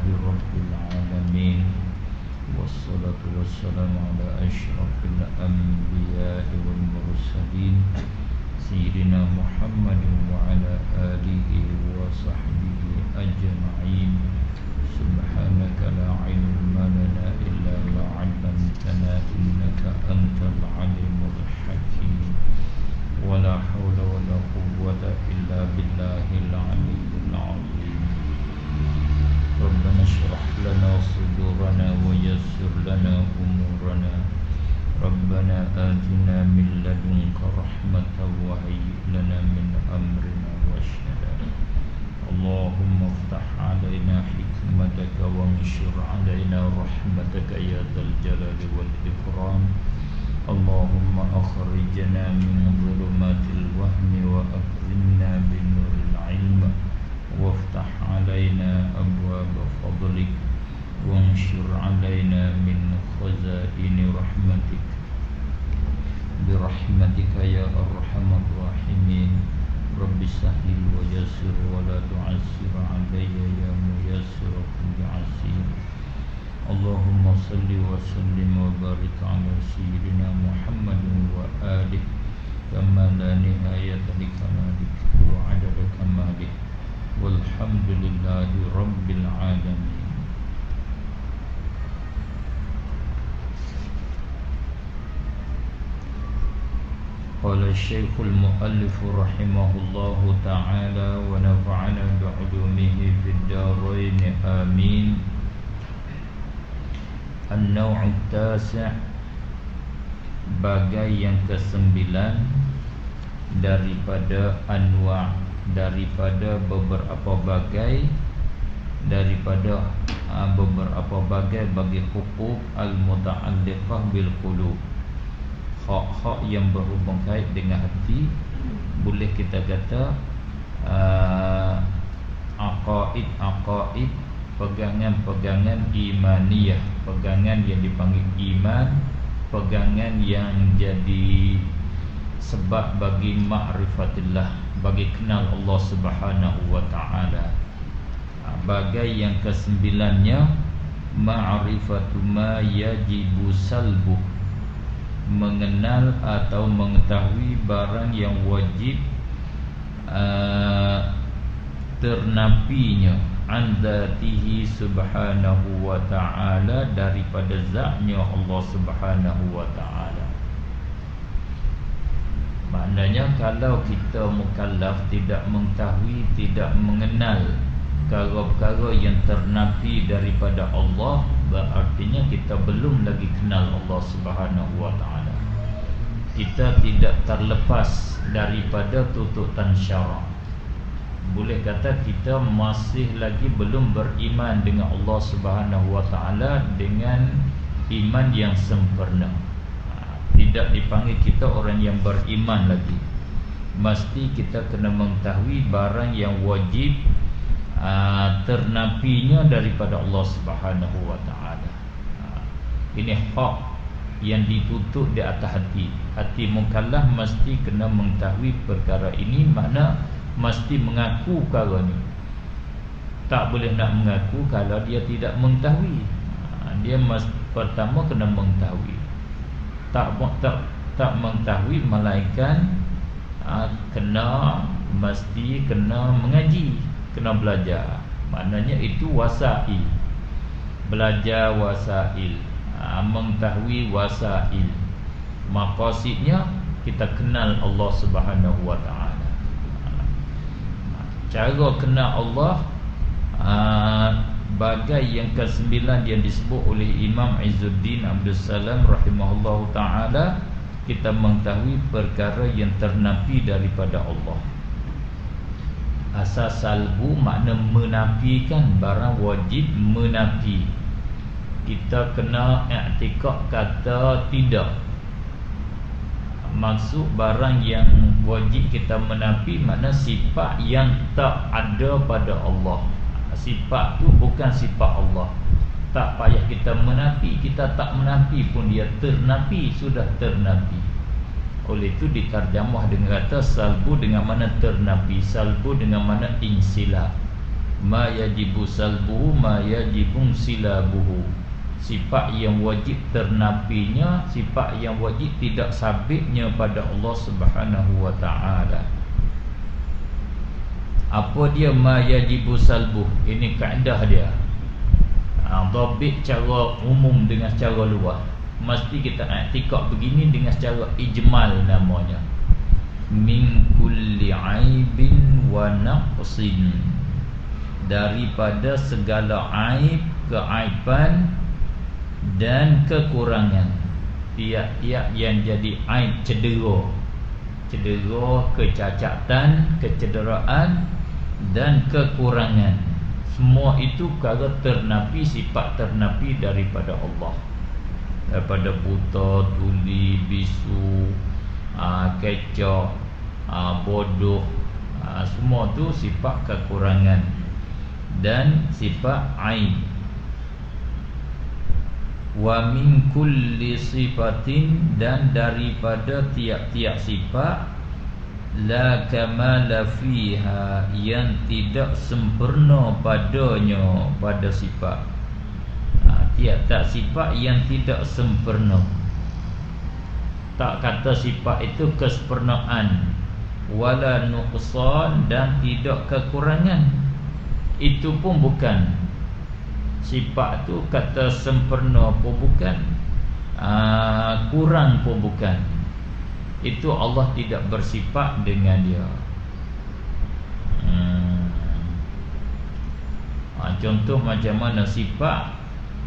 Rabbil Alamin. Wassalatu wassalamu ala asyrafil anbiya'i wal mursalin Sayyidina Muhammadin wa ala alihi wa sahbihi ajma'in. Subhanaka la ilma lana illa ma 'allamtana innaka antal alimul hakim. Wa la hawla wa la quwwata illa billahil aliyyil azim. Rabbana shrah lana sudurana wa yassir lana umurana. Rabbana atina min ladunka rahmatan wa hayyi' lana min amrina rashada. Allahumma iftah 'alaina hikmataka wa anshur 'alaina rahmataka ya dzal jalali wal ikram. Allahumma akhrijna min dhulumatil wahmi wa akrimna binuril ilm waftah 'alaina abwaaba fadlik wanshur 'alaina min khazaini rahmatik birahmatika ya arhamar rahimin. Rabbi sahil wa yassir wa la tu'assir 'alayya ya muyassir kulli 'asir. Allahumma salli wa sallim wa barik ala sayyidina Muhammadin wa alihi kama la nihayata li kamalik wa 'adada kamalik walhamdulillahi rabbil alamin. Qala Syekhul Muallif rahimahullahu ta'ala wa nafa'ana bi'ulumihi fid dharain amin. An-naw'u tasi' bagai yang ke-9 daripada anwa', daripada beberapa bagai, daripada beberapa bagai bagi hukuk al-muta'alliqah bil qulub, hak-hak yang berhubung kait dengan hati. Boleh kita kata aqaid, pegangan-pegangan imaniyah, pegangan yang dipanggil iman, pegangan yang jadi sebab bagi ma'rifatillah, bagi kenal Allah Subhanahu wa ta'ala. Bagai yang ke-9-nya ma'rifatu ma yajibu salbuh, mengenal atau mengetahui barang yang wajib ternapinya an dzatihi subhanahu wa ta'ala, daripada zatnya Allah Subhanahu wa ta'ala. Maknanya kalau kita mukallaf tidak mengetahui, tidak mengenal perkara-perkara yang ternapi daripada Allah, berartinya kita belum lagi kenal Allah Subhanahu wa ta'ala. Kita tidak terlepas daripada tuntutan syarak. Boleh kata kita masih lagi belum beriman dengan Allah Subhanahu wa ta'ala dengan iman yang sempurna. Tidak dipanggil kita orang yang beriman lagi. Mesti kita kena mengetahui barang yang wajib ternapinya daripada Allah Subhanahu wa ta'ala. Ini hak yang ditutup di atas hati. Hati mukallaf mesti kena mengetahui perkara ini, makna mesti mengaku perkara ni. Tak boleh nak mengaku kalau dia tidak mengetahui. Dia pertama kena mengetahui. Tak mengetahui melainkan mesti kena mengaji, kena belajar. Maknanya itu wasail. Belajar wasail, mengetahui wasail. Maqasidnya kita kenal Allah Subhanahu wa ta'ala. Cara kenal Allah bagai yang ke-9 yang disebut oleh Imam Izzuddin Abdul Salam rahimahullahu ta'ala, kita mengetahui perkara yang ternapi daripada Allah. Asal salbu makna menafikan barang wajib, menafi. Kita kena i'tikad kata tidak. Maksud barang yang wajib kita menafi makna sifat yang tak ada pada Allah. Sifat tu bukan sifat Allah. Tak payah kita menafi, kita tak menafi pun dia ternafi, sudah ternafi. Oleh itu diterjemah dengan kata salbu dengan mana ternafi, salbu dengan mana insilab. ma yajibu salbuhu ma yajibun silabuhu. Sifat yang wajib ternafinya, sifat yang wajib tidak sabitnya pada Allah Subhanahu wa taala. Apa dia ma yajibu salbuh? Ini kaedah dia. Dhabit cara umum dengan secara luas. Mesti kita i'tikad begini dengan secara ijmal namanya. Min kulli aibin wa naqsin. Daripada segala aib, keaiban dan kekurangan. Tiap-tiap yang jadi aib, cedera, kecacatan, kecederaan dan kekurangan, semua itu perkara ternafi, sifat ternafi daripada Allah. Daripada buta, tuli, bisu, kecoh, bodoh, semua tu sifat kekurangan dan sifat aib. Wa min kulli sifatin, dan daripada tiap-tiap sifat, la kamala fiha, yang tidak sempurna padanya, pada sifat. Tiap-tiap sifat yang tidak sempurna. Tak kata sifat itu kesempurnaan, wala nuqsan, dan tidak kekurangan. Itu pun bukan. Sifat tu kata sempurna pun bukan, kurang pun bukan. Itu Allah tidak bersifat dengan dia. Contoh macam mana sifat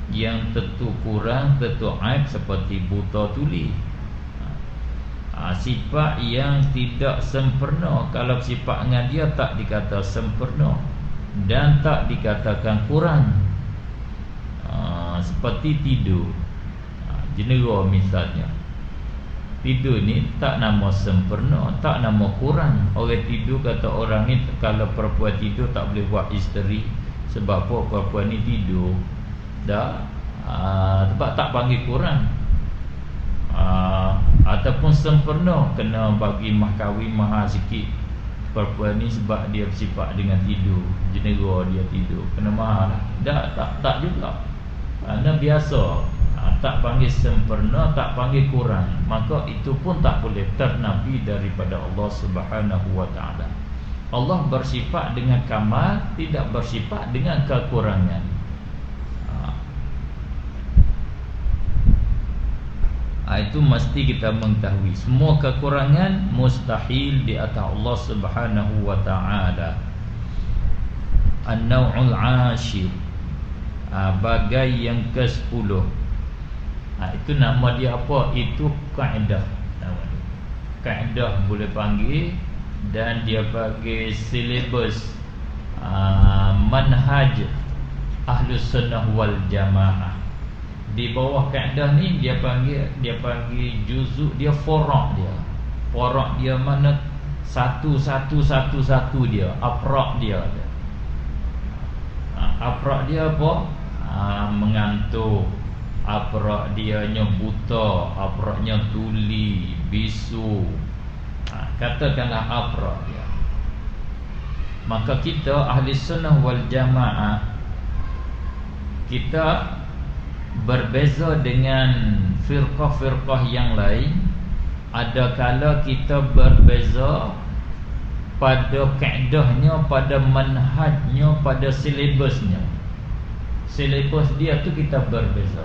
yang tentu kurang, tentu aib, seperti buta tuli. Sifat yang tidak sempurna, kalau sifat dengan dia tak dikata sempurna dan tak dikatakan kurang. Seperti tidur, jenera misalnya. Tidur ni tak nama sempurna, tak nama kurang. Orang tidur, kata orang ni, kalau perempuan tidur tak boleh buat isteri. Sebab apa? Perempuan ni tidur dah, sebab tak panggil kurang. Ataupun sempurna, kena bagi mahkawin mahal sikit. Perempuan ni sebab dia bersifat dengan tidur, jenera dia tidur, kena mahal lah. Tak juga. Kerana biasa, tak panggil sempurna, tak panggil kurang, maka itu pun tak boleh ternafi daripada Allah Subhanahu wa taala. Allah bersifat dengan kamal, tidak bersifat dengan kekurangan. Itu mesti kita mengetahui. Semua kekurangan mustahil di atas Allah Subhanahu wa taala. An-naw'ul 'ashir, bagai yang ke-10. Itu nama dia apa? Itu kaedah. Kaedah boleh panggil, dan dia bagi silibus manhaj Ahlus Sunnah wal Jamaah. Di bawah kaedah ni dia panggil juzuk dia, forak dia. Forak dia mana? Satu dia, afrak dia. Afrak dia apa? Mengantuk, afrak dia buta, afraknya tuli, bisu. Katakanlah afrak dia. Maka kita Ahli Sunnah wal Jamaah, kita berbeza dengan firqah-firqah yang lain. Ada kala kita berbeza pada kaedahnya, pada manhajnya, pada silibusnya. Silibus dia tu kita berbeza.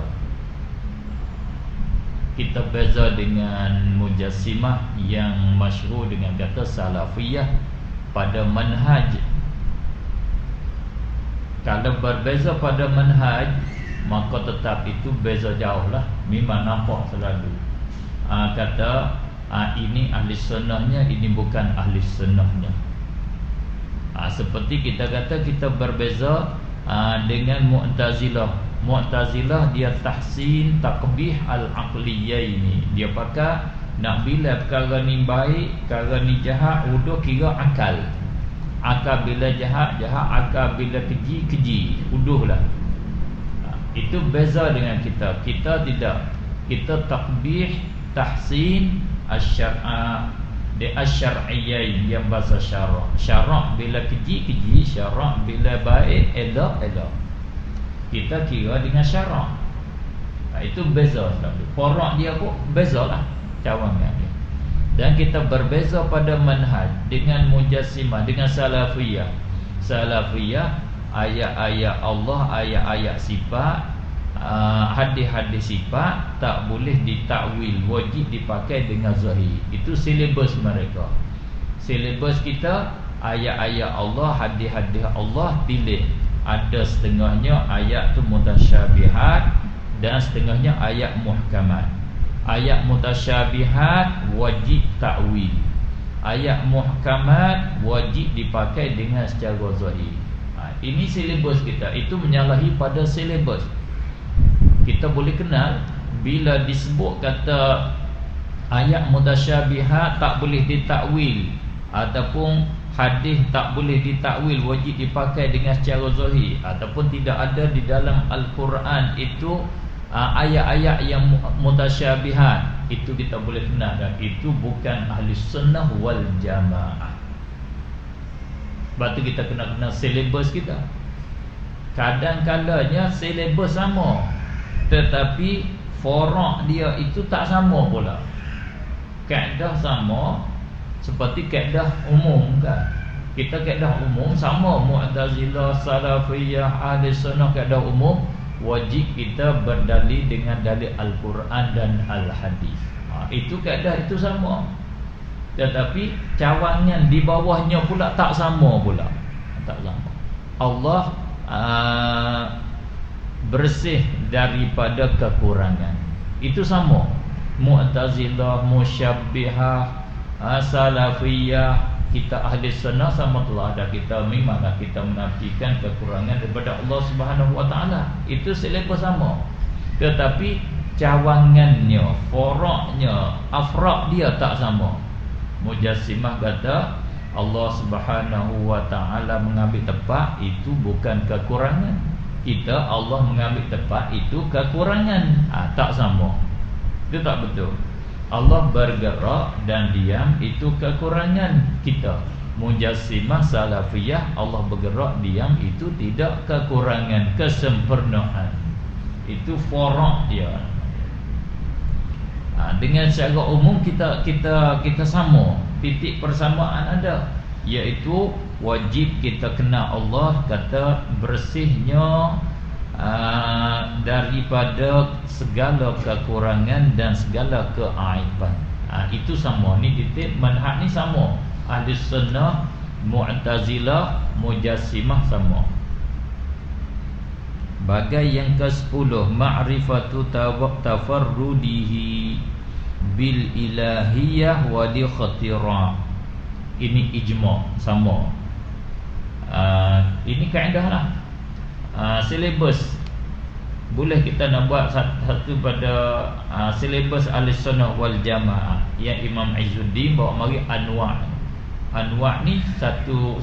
Kita beza dengan Mujassimah yang masyhur dengan kata Salafiyah pada manhaj. Kalau berbeza pada manhaj, maka tetap itu beza jauh lah. Memang nampak selalu. Kata ini ahli sunnahnya, ini bukan ahli sunnahnya. Seperti kita kata kita berbeza dengan Mu'tazilah. Mu'tazilah dia tahsin taqbih al-aqliyaini. Dia pakai nak bila perkara ni baik, perkara ni jahat, udah kira akal. Akal bila jahat, akal bila keji, uduhlah. Itu beza dengan kita. Kita tidak. Kita taqbih, tahsin, asy-syar'a, Dia asyar'iyain yang bahasa syarak. Syarak bila keji, syarak bila baik, elok. Kita kira dengan syarak. Itu beza. Porak dia pun bezalah cawangan dia. Dan kita berbeza pada manhaj dengan mujassimah, dengan salafiyah. Salafiyah, ayat-ayat Allah, ayat-ayat sifat, hadis-hadis sifat tak boleh ditakwil, wajib dipakai dengan zahir. Itu silibus mereka. Silibus kita ayat-ayat Allah, hadis-hadis Allah pilih. Ada setengahnya ayat tu mutasyabihat dan setengahnya ayat muhkamat. Ayat mutasyabihat wajib takwil. Ayat muhkamat wajib dipakai dengan secara zahir. Ini silibus kita. Itu menyalahi pada silibus. Kita boleh kenal bila disebut kata ayat mutasyabihat tak boleh ditakwil ataupun hadis tak boleh ditakwil, wajib dipakai dengan secara zahir, ataupun tidak ada di dalam Al-Quran itu ayat-ayat yang mutasyabihat, itu kita boleh kenal dan itu bukan ahli sunnah wal jamaah. Sebab tu kita kena kenal silibus kita. Kadang-kadangnya silibus sama, tetapi forak dia itu tak sama pula. Kaedah sama seperti kaedah umum kan. Kita kaedah umum sama, Mu'tazilah, Salafiyah, Ahli Sunnah kaedah umum wajib kita berdalil dengan dalil Al-Quran dan Al-Hadis. Itu kaedah itu sama. Tetapi cawangan di bawahnya pula tak sama pula. Tak sama. Allah bersih daripada kekurangan. Itu sama. Mu'tazilah, Musyabbihah, Salafiyah, kita ahli sunnah sama telah ada kita memanglah kita menafikan kekurangan daripada Allah Subhanahu wa taala. Itu silibus sama. Tetapi cawangannya, foraknya, afrak dia tak sama. Mujassimah kata Allah Subhanahu wa taala mengambil tempat itu bukan kekurangan. Kita Allah mengambil tempat itu kekurangan. Tak sama. Itu tak betul. Allah bergerak dan diam itu kekurangan kita. Mujassimah, Salafiyah, Allah bergerak diam itu tidak kekurangan, kesempurnaan. Itu forak dia. Dengan secara umum kita sama. Titik persamaan ada, iaitu wajib kita kenal Allah kata bersihnya daripada segala kekurangan dan segala keaiban. Itu sama. Ni titik manhaj ni sama. Ahli Sunnah, Mu'tazilah, Mujassimah sama. Bagai yang ke-10, ma'rifatu tafarrudihi bil ilahiyah wa li khatira. Ini ijma' sama. Ini kaedah lah. Silibus boleh kita nak buat satu pada silibus Ahlussunnah wal Jamaah yang Imam Izzuddin bawa mari anwa'. Anwa' ni satu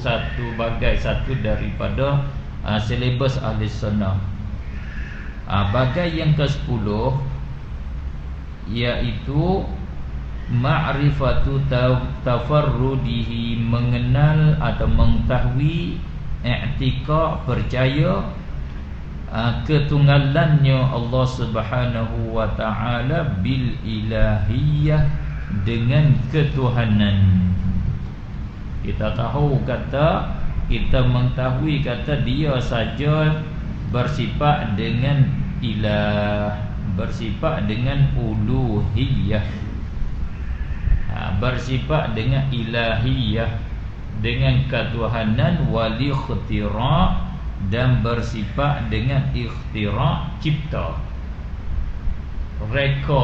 bagai satu daripada silibus Ahlussunnah. Bagai yang ke-10 iaitu ma'rifatu tafarrudihi, mengenal atau mengetahui i'tiqad, percaya ketunggalannya Allah Subhanahu wa taala bil ilahiyah, dengan ketuhanan. Kita tahu kata, kita mengetahui kata dia saja bersifat dengan ilah, bersifat dengan uluhiyah, bersifat dengan ilahiyah, dengan ketuhanan, wali ikhtira', dan bersifat dengan ikhtira', cipta, reka,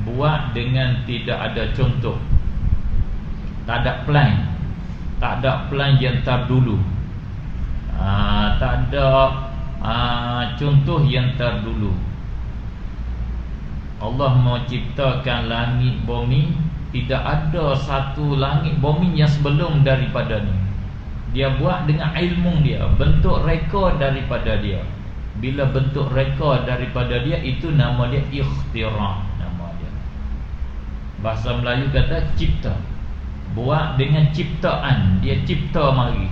buat dengan tidak ada contoh, tak ada plan yang terdulu, tak ada contoh yang terdulu. Allah menciptakan langit bumi, tidak ada satu langit bumi yang sebelum daripada ni. Dia buat dengan ilmu dia, bentuk reka daripada dia. Bila bentuk reka daripada dia, itu nama dia ikhtira', nama dia. Bahasa Melayu kata cipta. buat dengan ciptaan, dia cipta mari.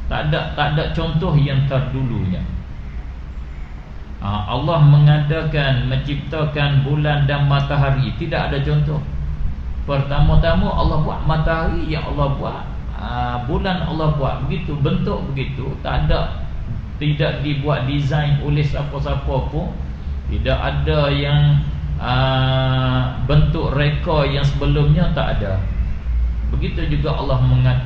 Tak ada contoh yang terdulunya. Allah mengadakan, menciptakan bulan dan matahari, tidak ada contoh. Pertama-tama Allah buat matahari, yang Allah buat, bulan Allah buat, begitu, bentuk begitu, tak ada, tidak dibuat design oleh siapa-siapa pun. Tidak ada yang bentuk reka yang sebelumnya, tak ada. Begitu juga Allah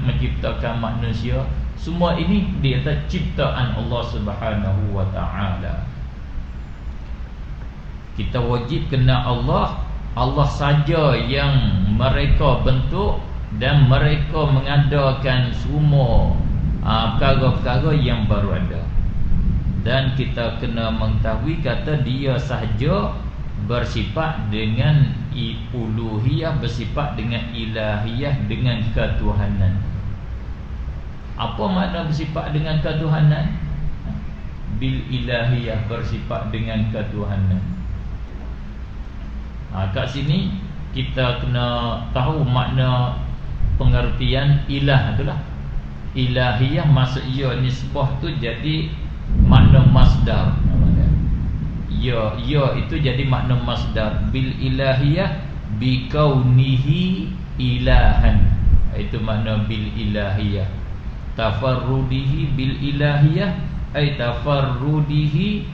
menciptakan manusia. Semua ini dia ciptaan Allah Subhanahu wa ta'ala. Kita wajib kena Allah. Allah saja yang mereka bentuk dan mereka mengadakan semua perkara-perkara yang baru ada. Dan kita kena mengetahui kata dia sahaja bersifat dengan uluhiyah, bersifat dengan ilahiyah, dengan ketuhanan. Apa makna bersifat dengan ketuhanan? Bil ilahiyah, bersifat dengan ketuhanan. Kat sini kita kena tahu makna pengertian ilah itulah. Ilahiyah maksud ia nisbah tu jadi makna masdar. Ya itu jadi makna masdar. Bil ilahiyah bi kaunihi ilahan. Itu makna bil ilahiyah. Tafarrudihi bil ilahiyah ay tafarrudihi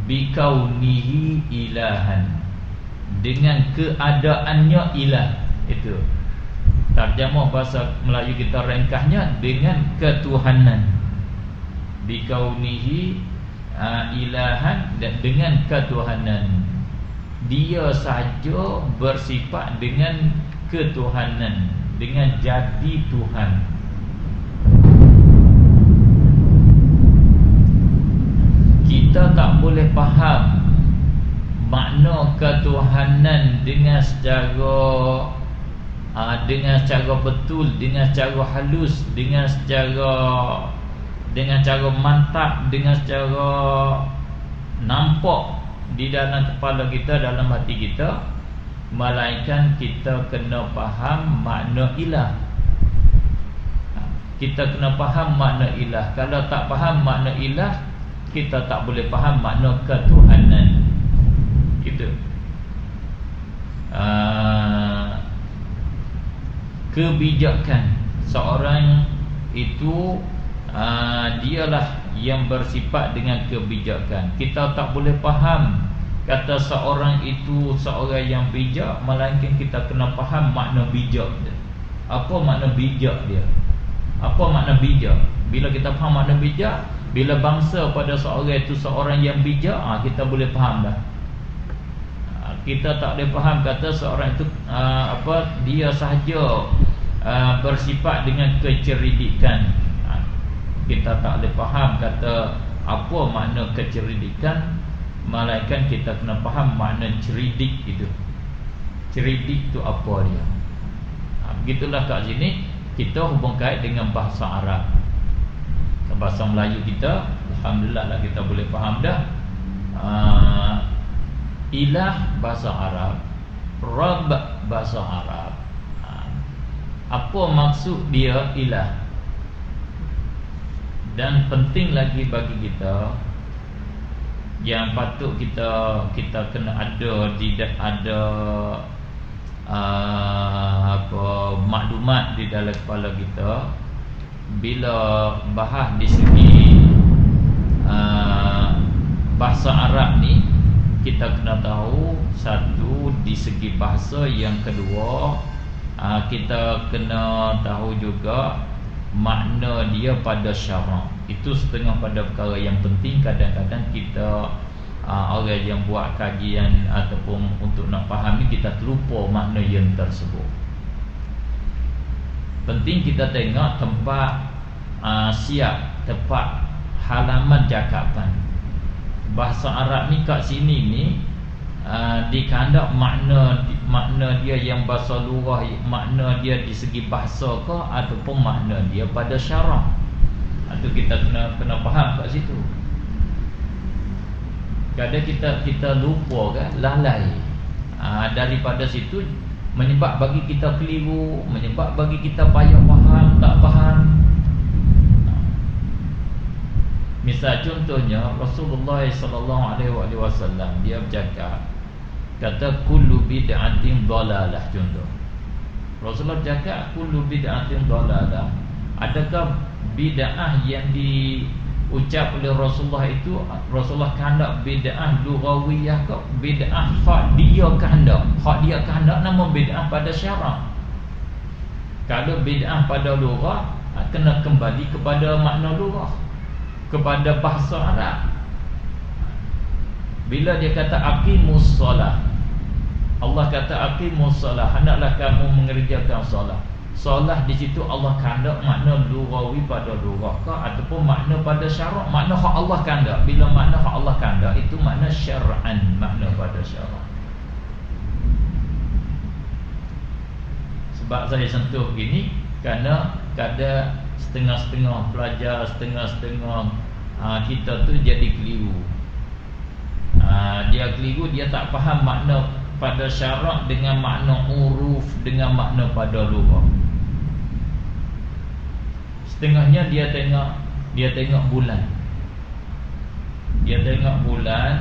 bi kaunihi ilahan. Dengan keadaannya ilah. Itu terjemah bahasa Melayu kita ringkasnya dengan ketuhanan. Bikaunihi ilahan, dan dengan ketuhanan. Dia saja bersifat dengan ketuhanan, dengan jadi Tuhan. Kita tak boleh faham makna ketuhanan dengan secara betul, dengan secara halus, dengan cara mantap, dengan secara nampak di dalam kepala kita, dalam hati kita, melainkan kita kena faham makna ilah. Kita kena faham makna ilah. Kalau tak faham makna ilah, kita tak boleh faham makna ketuhanan. Gitu. Kebijakan seorang itu dialah yang bersifat dengan kebijakan. Kita tak boleh faham kata seorang itu seorang yang bijak, melainkan kita kena faham makna bijak dia. Apa makna bijak dia? Apa makna bijak? Bila kita faham makna bijak, bila bangsa pada seorang itu seorang yang bijak, kita boleh faham dah. Kita tak boleh faham kata seorang itu dia sahaja bersifat dengan kecerdikan. Kita tak boleh faham kata apa makna kecerdikan, melainkan kita kena faham makna cerdik itu. Cerdik itu apa dia? Begitulah kat sini kita hubung kait dengan bahasa Arab. Bahasa Melayu kita, alhamdulillah lah kita boleh faham dah. Ilah bahasa Arab, Rabb bahasa Arab. Apa maksud dia ilah? Dan penting lagi bagi kita, yang patut kita kena ada maklumat di dalam kepala kita. Bila bahas di segi bahasa Arab ni, kita kena tahu satu di segi bahasa, yang kedua kita kena tahu juga makna dia pada syarak. Itu setengah pada perkara yang penting. Kadang-kadang kita orang yang buat kajian ataupun untuk nak fahami, kita terlupa makna yang tersebut. Penting kita tengok tempat siap, tempat halaman cakapan. Bahasa Arab ni kat sini ni dikandap makna dia yang bahasa lughah, makna dia di segi bahasa ke ataupun makna dia pada syarak. Itu kita kena faham kat situ. Kadang kita lupa kan, lalai daripada situ. menyebab bagi kita keliru, menyebab bagi kita payah faham, tak faham. Misal contohnya Rasulullah sallallahu alaihi wasallam dia bercakap, kata kullu bid'atin dalalah. Contoh Rasulullah cakap kullu bid'atin dalalah. Adakah bid'ah yang diucap oleh Rasulullah itu Rasulullah kehendak bid'ah lughawiyah ke bid'ah hak dia kehendak? Hak dia kehendak nama bid'ah pada syarak. Kalau bid'ah pada lughah kena kembali kepada makna lughah, kepada bahasa Arab. Bila dia kata aqimus solah, Allah kata aqimus solah, hendaklah kamu mengerjakan solah. Solah di situ Allah kehendak makna lughawi pada lughah ke ataupun makna pada syarak, makna hak Allah kehendak. Bila makna hak Allah kehendak itu makna syar'an, makna pada syarak. Sebab saya sentuh begini kerana kadang setengah-setengah pelajar, setengah-setengah kita tu jadi keliru. Dia keliru, dia tak faham makna pada syarak dengan makna uruf, dengan makna pada lughah. Setengahnya dia tengok bulan. Dia tengok bulan,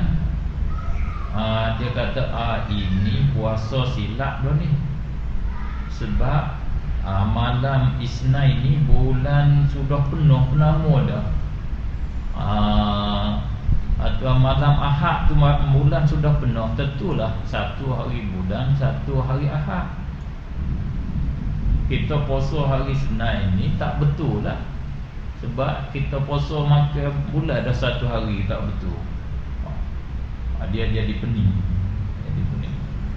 dia kata ini puasa silap dah ni. Sebab malam Isnin ni bulan sudah penuh penama dah. Atau malam Ahad tu bulan sudah penuh. Tentulah satu hari bulan, satu hari Ahad. Kita puasa hari Senin ni tak betul lah. Sebab kita puasa makan bulan dah satu hari, tak betul. Dia jadi pening.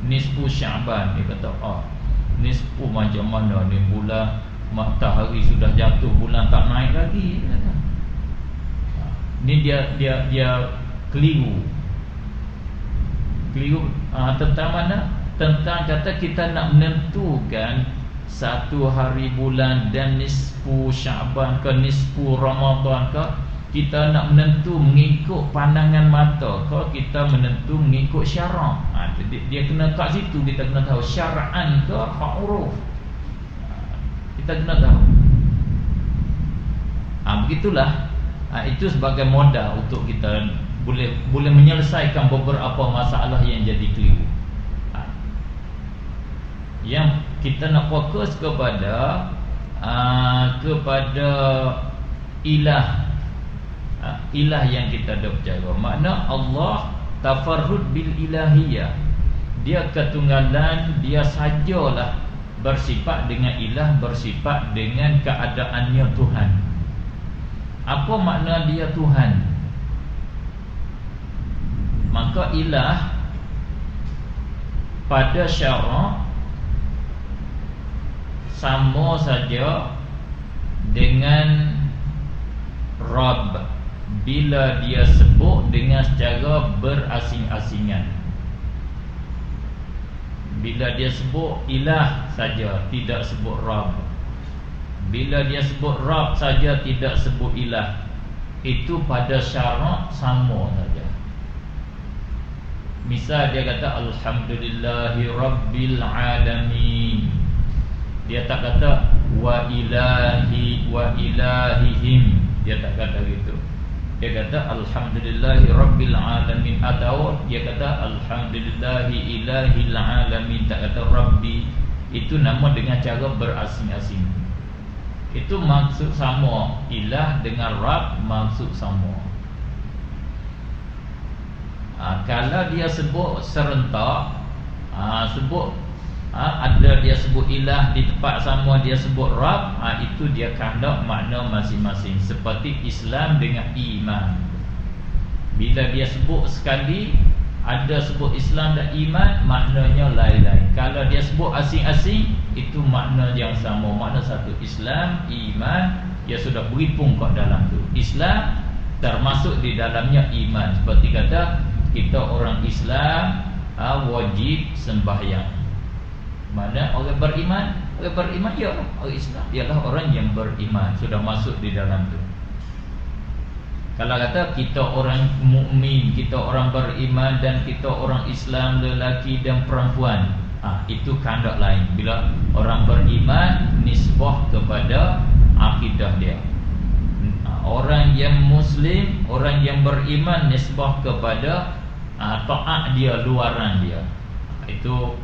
Nisfu Syaban, dia kata nisfu macam mana ni, bulan matahari sudah jatuh, bulan tak naik lagi, dia kata. Ni dia keliru. Tentang mana? Tentang kata kita nak menentukan satu hari bulan dan nisfu Syaban ke nisfu Ramadan ke, kita nak menentu mengikut pandangan mata ke, kita menentu mengikut syarak. Dia kena kat situ kita kena tahu syara'an ke hak uruf. Kita kena tahu. Begitulah. Itu sebagai modal untuk kita boleh menyelesaikan beberapa masalah yang jadi keliru. Yang kita nak fokus kepada ilah yang kita dah bercakap. Makna Allah tafarrud bil ilahiyah. Dia ketunggalan, dia sajalah bersifat dengan ilah, bersifat dengan keadaannya Tuhan. Apa makna dia Tuhan? Maka ilah pada syarak sama saja dengan Rabb bila dia sebut dengan secara berasing-asingan. Bila dia sebut ilah saja, tidak sebut Rabb. Bila dia sebut Rabb saja, tidak sebut ilah, itu pada syarak sama saja. Misal dia kata alhamdulillahi rabbil alamin, dia tak kata wa ilahi wa ilahihim, dia tak kata gitu. Dia kata alhamdulillahi rabbil alamin, atau dia kata alhamdulillahi ilahil alamin, tak kata rabbi. Itu nama dengan cara berasing-asing. Itu maksud sama. Ilah dengan Rabb maksud sama. Kalau dia sebut serentak, ada dia sebut ilah di tempat sama, dia sebut Rabb, itu dia kehendak makna masing-masing. Seperti Islam dengan iman. Bila dia sebut sekali, ada sebut Islam dan iman, maknanya lain-lain. Kalau dia sebut asing-asing, itu makna yang sama. Makna satu, Islam, iman, dia sudah berhimpun kat dalam tu. Islam termasuk di dalamnya iman. Seperti kata kita orang Islam wajib sembahyang. Mana orang beriman ialah orang Islam, ialah orang yang beriman, sudah masuk di dalam tu. Kalau kata kita orang mukmin, kita orang beriman dan kita orang Islam, lelaki dan perempuan, Itu kandak lain. Bila orang beriman nisbah kepada akidah dia. Orang yang muslim, orang yang beriman nisbah kepada taat dia, luaran dia. Itu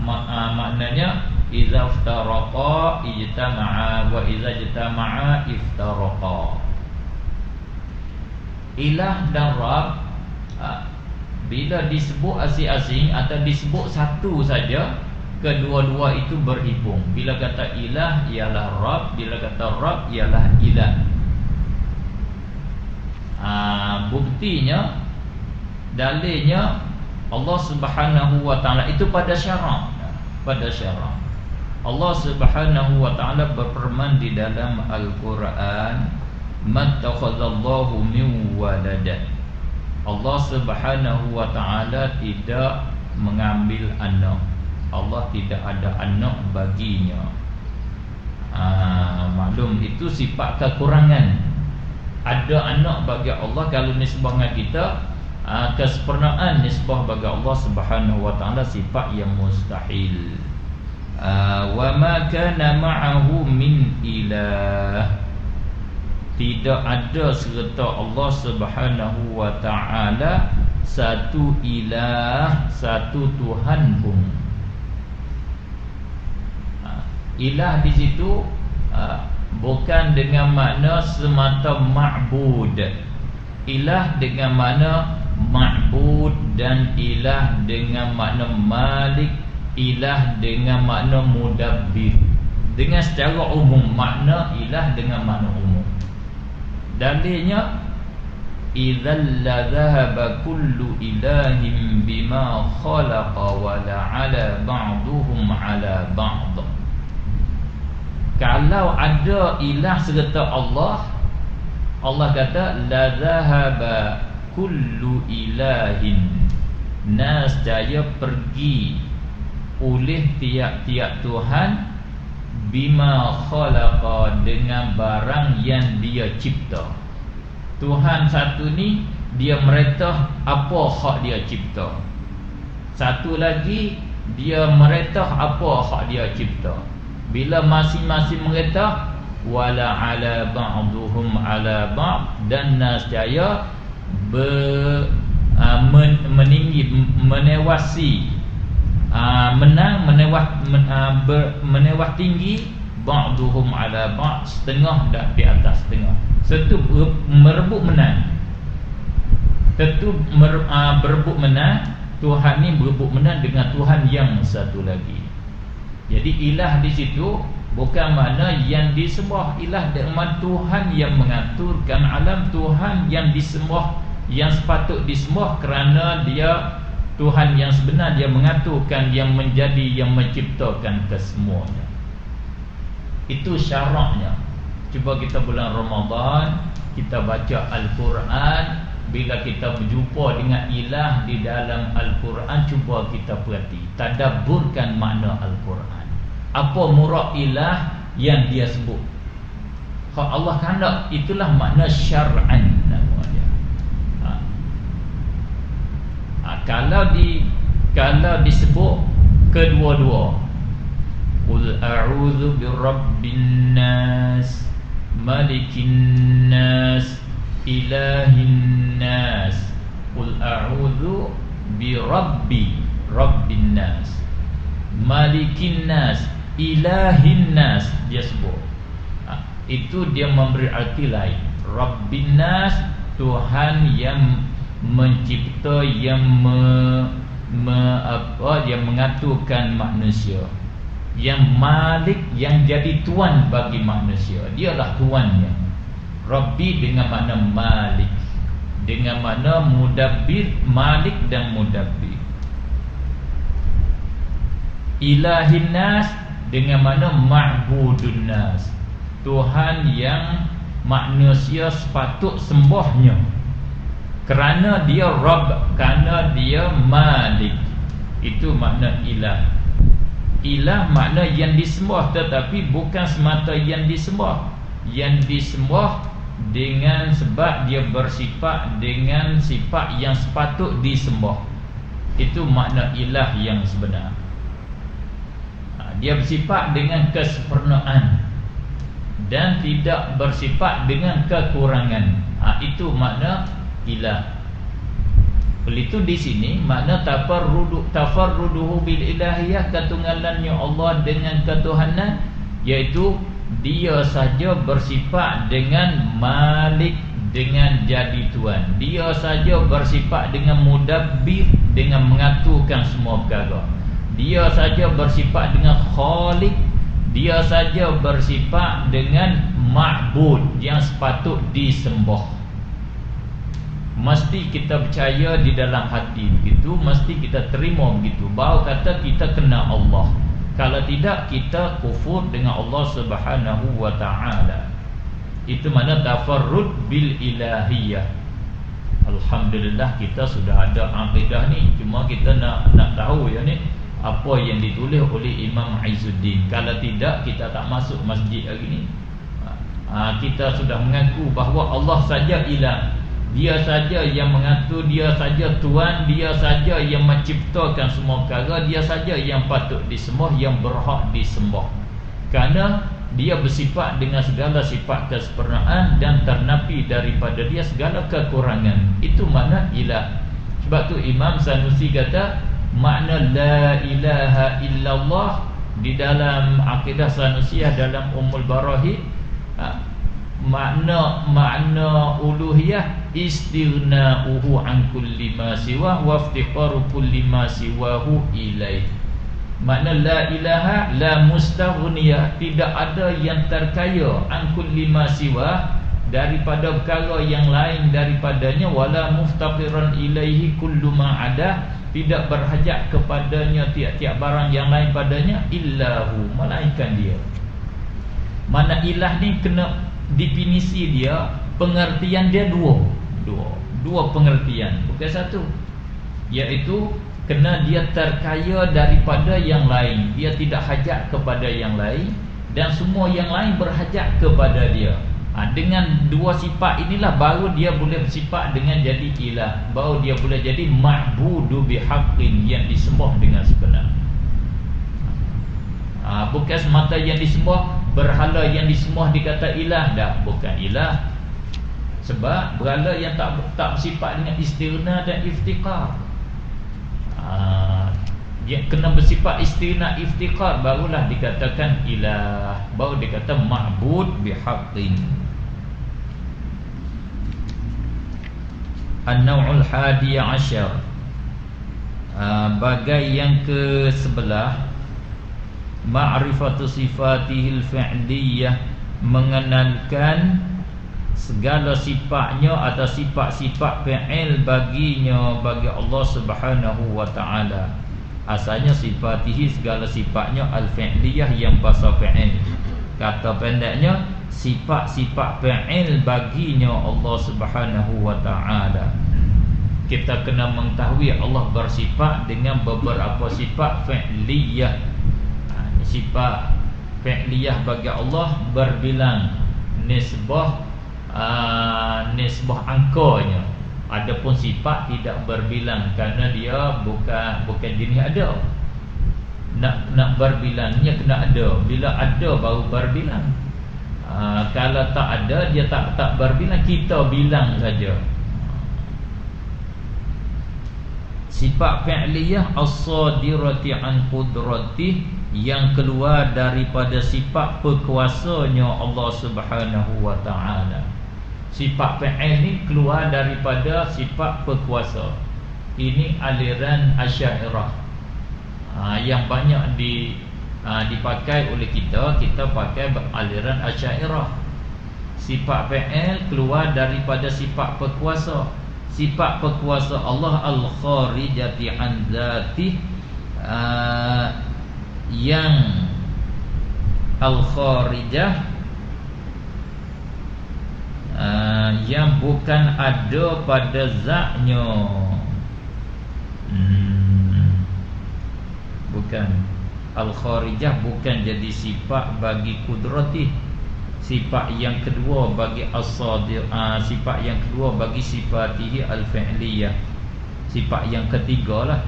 maknanya idza iftaraqa ijtama'a wa idza ijtama'a iftaraqa. Ilah dan Rabb bila disebut asing-asing atau disebut satu saja, kedua-dua itu berhubung. Bila kata ilah ialah Rabb, bila kata Rabb ialah ilah. Buktinya, dalilnya Allah Subhanahu wa taala itu pada syarak. Pada syarak Allah Subhanahu wa taala berfirman di dalam Al-Quran, mattakhadallahu min walada. Allah Subhanahu wa taala tidak mengambil anak. Allah tidak ada anak baginya. Maklum itu sifat kekurangan. Ada anak bagi Allah. Kalau nisbah dengan kita, kesempurnaan nisbah bagi Allah Subhanahu wa taala sifat yang mustahil. Wa ma kana ma'ahu min ilah. Tidak ada serta Allah Subhanahu wa taala satu ilah, satu Tuhan pun. Ilah di situ bukan dengan makna semata ma'bud. Ilah dengan makna ma'bud, dan ilah dengan makna malik, ilah dengan makna mudabbir. Dengan secara umum, makna ilah dengan makna umum. Dalilnya idzal la dhahaba kullu ilahin bima khalaqa wa la ala ba'duhum ala ba'd. Kalau ada ilah serta Allah, Allah kata la dhahaba kullu ilahin, nascaya pergi oleh tiap-tiap Tuhan bima khalaqa, dengan barang yang dia cipta. Tuhan satu ni dia meretah apa hak dia cipta. Satu lagi dia meretah apa hak dia cipta. Bila masing-masing meretah, wala ala ba'duhum ala ba'd, dan nascaya meninggi, menewasi, menang, menewah tinggi, ba'duhum ala ba'd, setengah dah di atas setengah. Satu merebut menang. Tentu berebut menang. Tuhan ni berebut menang dengan Tuhan yang satu lagi. Jadi ilah di situ bukan makna yang disembah. Ilah dengan Tuhan yang mengaturkan alam, Tuhan yang disembah, yang sepatut disembah kerana dia Tuhan yang sebenar, dia mengaturkan, yang menjadi, yang menciptakan kesemuanya. Itu syaraknya. Cuba kita bulan Ramadan, kita baca Al-Quran. Bila kita berjumpa dengan ilah di dalam Al-Quran, cuba kita perhati, tadabburkan makna Al-Quran. Apa murad ilah yang dia sebut? Hak Allah kehendak, itulah makna syar'an nama dia. Kalau disebut kedua-dua, qul a'udzu birabbin nas, malikin nas, ilahin nas. Qul a'udzu rabbin nas, malikin nas, ilahin nas. Dia sebut itu dia memberi arti lain. Rabbin nas, Tuhan yang mencipta, yang yang mengaturkan manusia. Yang malik, yang jadi tuan bagi manusia. Dialah tuannya. Rabbi dengan makna malik, dengan makna mudabbir, malik dan mudabbir. Ilahin nas dengan makna ma'budun nas, Tuhan yang manusia sepatut sembahnya, kerana dia Rabb, kerana dia Malik. Itu makna ilah. Ilah makna yang disembah, tetapi bukan semata yang disembah. Yang disembah dengan sebab dia bersifat dengan sifat yang sepatut disembah. Itu makna ilah yang sebenar. Dia bersifat dengan kesempurnaan dan tidak bersifat dengan kekurangan. Itu makna ilah. Oleh itu di sini makna tafarruduhu bil ilahiyah, ketunggalannya Allah dengan ketuhanan, iaitu dia saja bersifat dengan malik, dengan jadi tuan. Dia saja bersifat dengan mudabbir, dengan mengaturkan semua perkara. Dia saja bersifat dengan khaliq. Dia saja bersifat dengan ma'bud, yang sepatut disembah. Mesti kita percaya di dalam hati begitu, mesti kita terima begitu, baru kata kita kenal Allah. Kalau tidak, kita kufur dengan Allah Subhanahu wa ta'ala. Itu mana tafarrud bil ilahiyah. Alhamdulillah kita sudah ada akidah ni. Cuma kita nak tahu ya ni, apa yang ditulis oleh Imam Izzuddin. Kalau tidak, kita tak masuk masjid hari ni. Kita sudah mengaku bahawa Allah saja ilah. Dia saja yang mengatur, dia saja tuan, dia saja yang menciptakan semua perkara, dia saja yang patut disembah, yang berhak disembah. Kerana dia bersifat dengan segala sifat kesempurnaan dan ternapi daripada dia segala kekurangan. Itu makna ilah. Sebab tu Imam Sanusi kata makna la ilaha illallah di dalam akidah Sanusiyah, dalam Ummul Barahin, makna uluhiyah istighna'uhu an kulli ma siwa wa iftiqaru kulli ma siwahu ilaih. Makna la ilaha, la mustaghniyah, tidak ada yang terkaya, an kulli ma siwa, daripada perkara yang lain daripadanya, wala muftaqiran ilaihi kullu ma ada, tidak berhajat kepadanya tiap-tiap barang yang lain padanya, illahu, melainkan dia. Mana ilah ni kena definisi dia, pengertian dia dua pengertian, bukan satu. Iaitu kena dia terkaya daripada yang lain, dia tidak hajat kepada yang lain, dan semua yang lain berhajat kepada dia. Dengan dua sifat inilah baru dia boleh bersifat dengan jadi ilah, baru dia boleh jadi ma'budu bihaqqin, yang disembah dengan sebenar. Bukan semata yang disembah, berhala yang disembah dikata ilah, dah, bukan ilah. Sebab berhala yang tak bersifat dengan istighna dan iftiqar. Dia kena bersifat istighna iftiqar, barulah dikatakan ilah, baru dikata ma'bud bihaqqin. An-naw'ul hadi asyar, bagai yang ke-11, ma'rifatu sifatihil fi'liyah, mengenalkan segala sifatnya atau sifat-sifat fi'il baginya, bagi Allah Subhanahu wa ta'ala. Asalnya sifatihi, segala sifatnya, al-fi'liyah, yang bahasa fi'il. Kata pendeknya sifat-sifat fi'il baginya Allah Subhanahu wa ta'ala. Kita kena mengetahui Allah bersifat dengan beberapa sifat fi'liyah. Sifat fi'liyah bagi Allah berbilang, nisbah angkanya. Adapun sifat tidak berbilang, kerana dia bukan jenis ada. Nak berbilangnya kena ada. Bila ada baru berbilang. Kalau tak ada, dia tak berbilang, kita bilang saja. Sifat fi'liyah as-sadirati an qudratih, yang keluar daripada sifat perkuasanya Allah Subhanahu wa ta'ala. Sifat fi'il ni keluar daripada sifat perkuasa. Ini aliran Asy'ariyah, yang banyak dipakai oleh kita pakai aliran Asy'ariyah. Sifat fi'il keluar daripada sifat perkuasa. Sifat perkuasa Allah al-kharijati an dzatih, yang al-kharijah, yang bukan ada pada zatnya. Bukan al-kharijah, bukan jadi sifat bagi kudrati. Sifat yang kedua bagi as-sadir, sifat yang kedua bagi sifatihi al-fi'liyah. Sifat yang ketiga lah,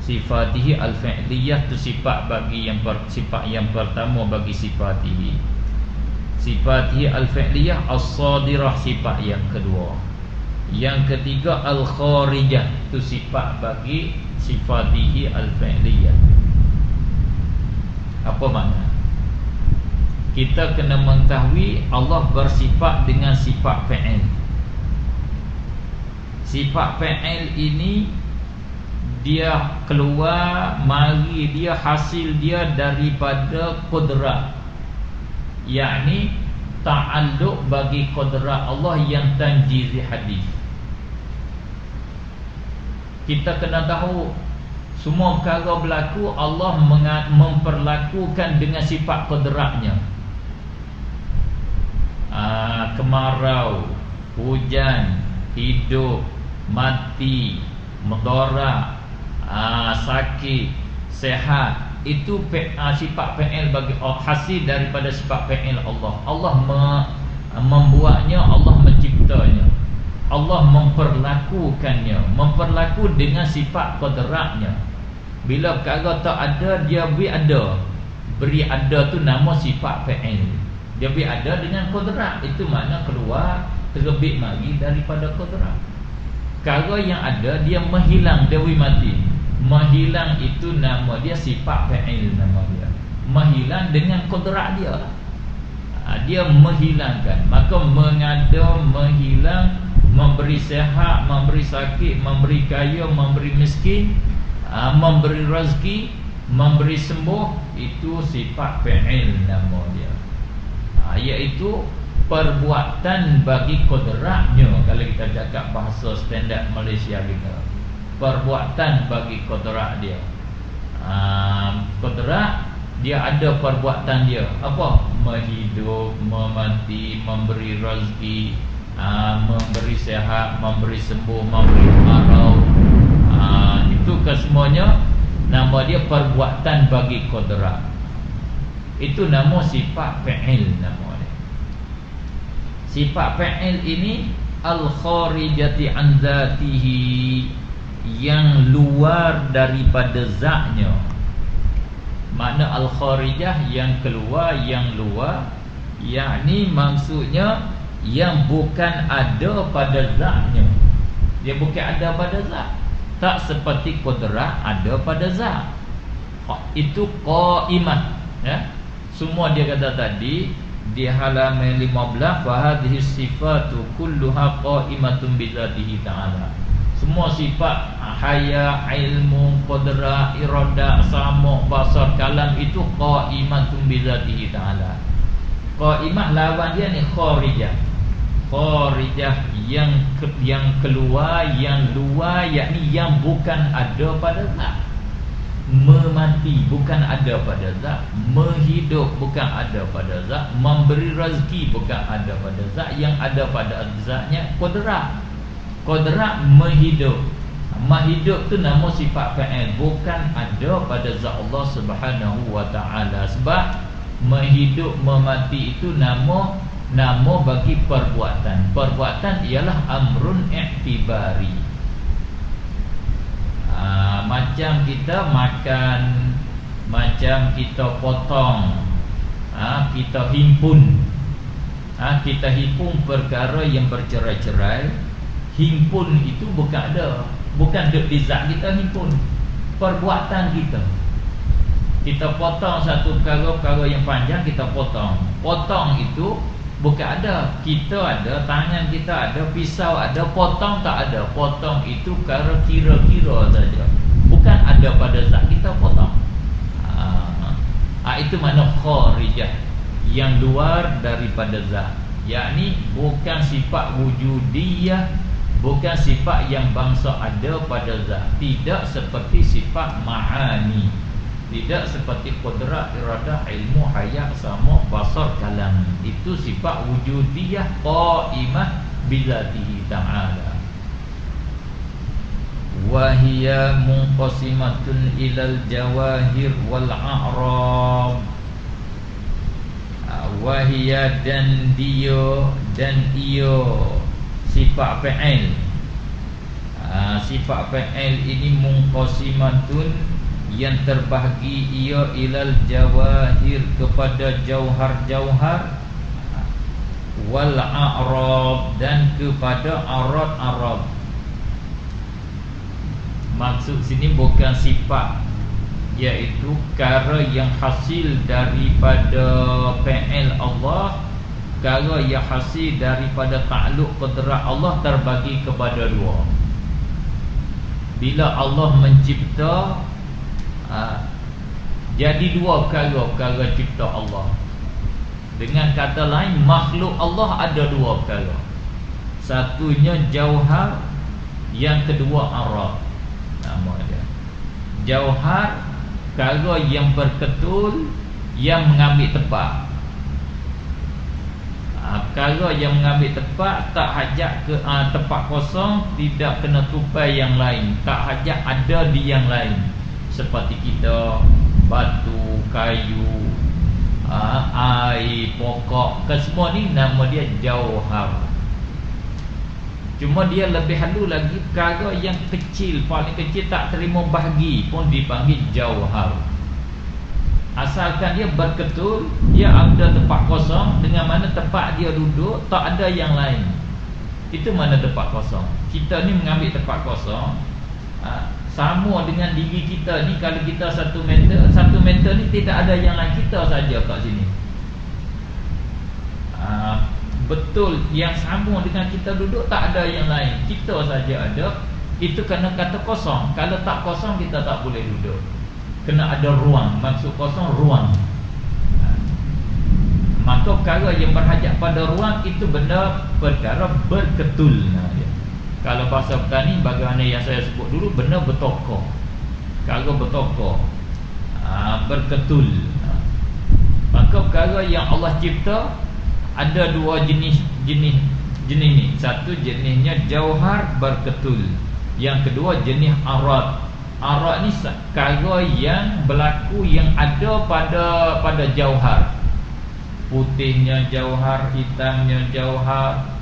Sifatihi al-fi'liyah tu sifat bagi sifat yang pertama bagi sifatihi. Sifatihi al-fi'liyah as-sadirah sifat yang kedua. Yang ketiga al-kharijah tu sifat bagi sifatihi al-fi'liyah. Apa makna? Kita kena mengetahui Allah bersifat dengan sifat fi'il. Sifat fi'il ini dia keluar, mari dia, hasil dia daripada qudrat, yakni ta'alluq bagi qudrat Allah yang tanjizi hadis. Kita kena tahu semua perkara berlaku Allah memperlakukan dengan sifat qudratnya. Kemarau, hujan, hidup, mati, mudarat, sakit, sehat, itu sifat fi'il bagi hasil daripada sifat fi'il Allah. Allah membuatnya, Allah menciptanya, Allah memperlakukannya, memperlaku dengan sifat qudratnya. Bila perkara tak ada, dia beri ada. Beri ada tu nama sifat fi'il. Dia beri ada dengan qudrat. Itu makna keluar, terbit mari daripada qudrat. Perkara yang ada, dia menghilang, dia beri mati. Menghilang itu nama dia sifat fi'il, nama dia. Menghilang dengan qudrat dia. Dia menghilangkan. Maka mengada, menghilang, memberi sehat, memberi sakit, memberi kaya, memberi miskin, memberi rezeki, memberi sembuh, itu sifat fi'il nama dia. Iaitu perbuatan bagi qudratnya. Kalau kita cakap bahasa standard Malaysia kita, perbuatan bagi qudrat dia. Qudrat dia ada perbuatan dia. Apa? Menghidup, memati, memberi rezeki, memberi sehat, memberi sembuh, memberi kemarau. Itu kesemuanya nama dia perbuatan bagi qudrat. Itu nama sifat fi'il nama dia. Sifat fi'il ini al-kharijati an zatihi, yang luar daripada zatnya. Makna al-kharijah yang keluar, yang luar, yakni maksudnya yang bukan ada pada zatnya. Dia bukan ada pada zat. Tak seperti qudrat ada pada zat. Itu qaimah, ya. Semua dia kata tadi di halaman 15, fa hadhihi sifatu kulluha qaimatun bi dzatihi ta'ala. Semua sifat haya, ilmu, qudrat, irada, sama, basar, kalam itu qaimatun bi dzatihi ta'ala. Qaimah lawan dia ni kharijah. Kharijah yang keluar, yang luar, yakni yang bukan ada pada zat. Memati bukan ada pada zat, menghidup bukan ada pada zat, memberi rezeki bukan ada pada zat. Yang ada pada zatnya qudrat. Qudrat menghidup. Menghidup tu nama sifat fa'il, bukan ada pada zat Allah Subhanahu wa ta'ala. Sebab menghidup, memati itu nama bagi perbuatan. Perbuatan ialah amrun i'tibari. Macam kita makan, macam kita potong, kita himpun. Kita himpun perkara yang bercerai-cerai. Himpun itu bukan ada, bukan di zat kita himpun, perbuatan kita. Kita potong satu perkara yang panjang, kita potong. Potong itu bukan ada. Kita ada, tangan kita ada, pisau ada, potong tak ada. Potong itu perkara kira-kira saja, bukan ada pada zat kita potong. Itu makna kharijah, yang luar daripada zat. Yakni bukan sifat wujudiyah, bukan sifat yang bangsa ada pada zat. Tidak seperti sifat ma'ani, tidak seperti qudrat, iradah, ilmu, haya, sama, basar, kalam. Itu sifat wujudiyah qaimah bizatihi ta'ala. Wahia munqasimatun ilal jawahir wal a'rab. Wahia dan dia dan ia sifat fi'il. Sifat fa'il ini munqasimatun, yang terbahagi ia ilal jawahir, kepada jauhar-jauhar, wal a'rab, dan kepada arad-arad. Maksud sini bukan sifat, iaitu perkara yang hasil daripada fa'il Allah, perkara yang hasil daripada takluk qudrat Allah terbagi kepada dua. Bila Allah mencipta, jadi dua perkara cipta Allah. Dengan kata lain, makhluk Allah ada dua perkara. Satunya jauhar, yang kedua arad. Nama dia jauhar, perkara yang berketul, yang mengambil tempat. Perkara yang mengambil tempat, tak hajat ke tempat kosong, tidak kena tupai yang lain, tak hajat ada di yang lain. Seperti kita, batu, kayu, air, pokok, semua ni nama dia jauhar. Cuma dia lebih halus lagi, perkara yang kecil, paling kecil, tak terima bahagi pun dipanggil jauhar. Asalkan dia berketul, dia ada tempat kosong, dengan mana tempat dia duduk tak ada yang lain, itu mana tempat kosong. Kita ni mengambil tempat kosong, sama dengan diri kita ni. Kalau kita 1 meter ni tidak ada yang lain, kita saja kat sini. Betul, yang sama dengan kita duduk tak ada yang lain, kita saja ada. Itu kena kata kosong. Kalau tak kosong, kita tak boleh duduk. Kena ada ruang. Maksud kosong, ruang. Maka perkara yang berhajat pada ruang, itu benda perkara berketul. Kalau bahasa petani, bagaimana yang saya sebut dulu, benda bertokoh. Perkara bertokoh, berketul. Maka perkara yang Allah cipta ada dua jenis ni. Satu jenisnya jauhar, berketul. Yang kedua jenis arad. Arad ni perkara yang berlaku, yang ada pada jauhar. Putihnya jauhar, hitamnya jauhar,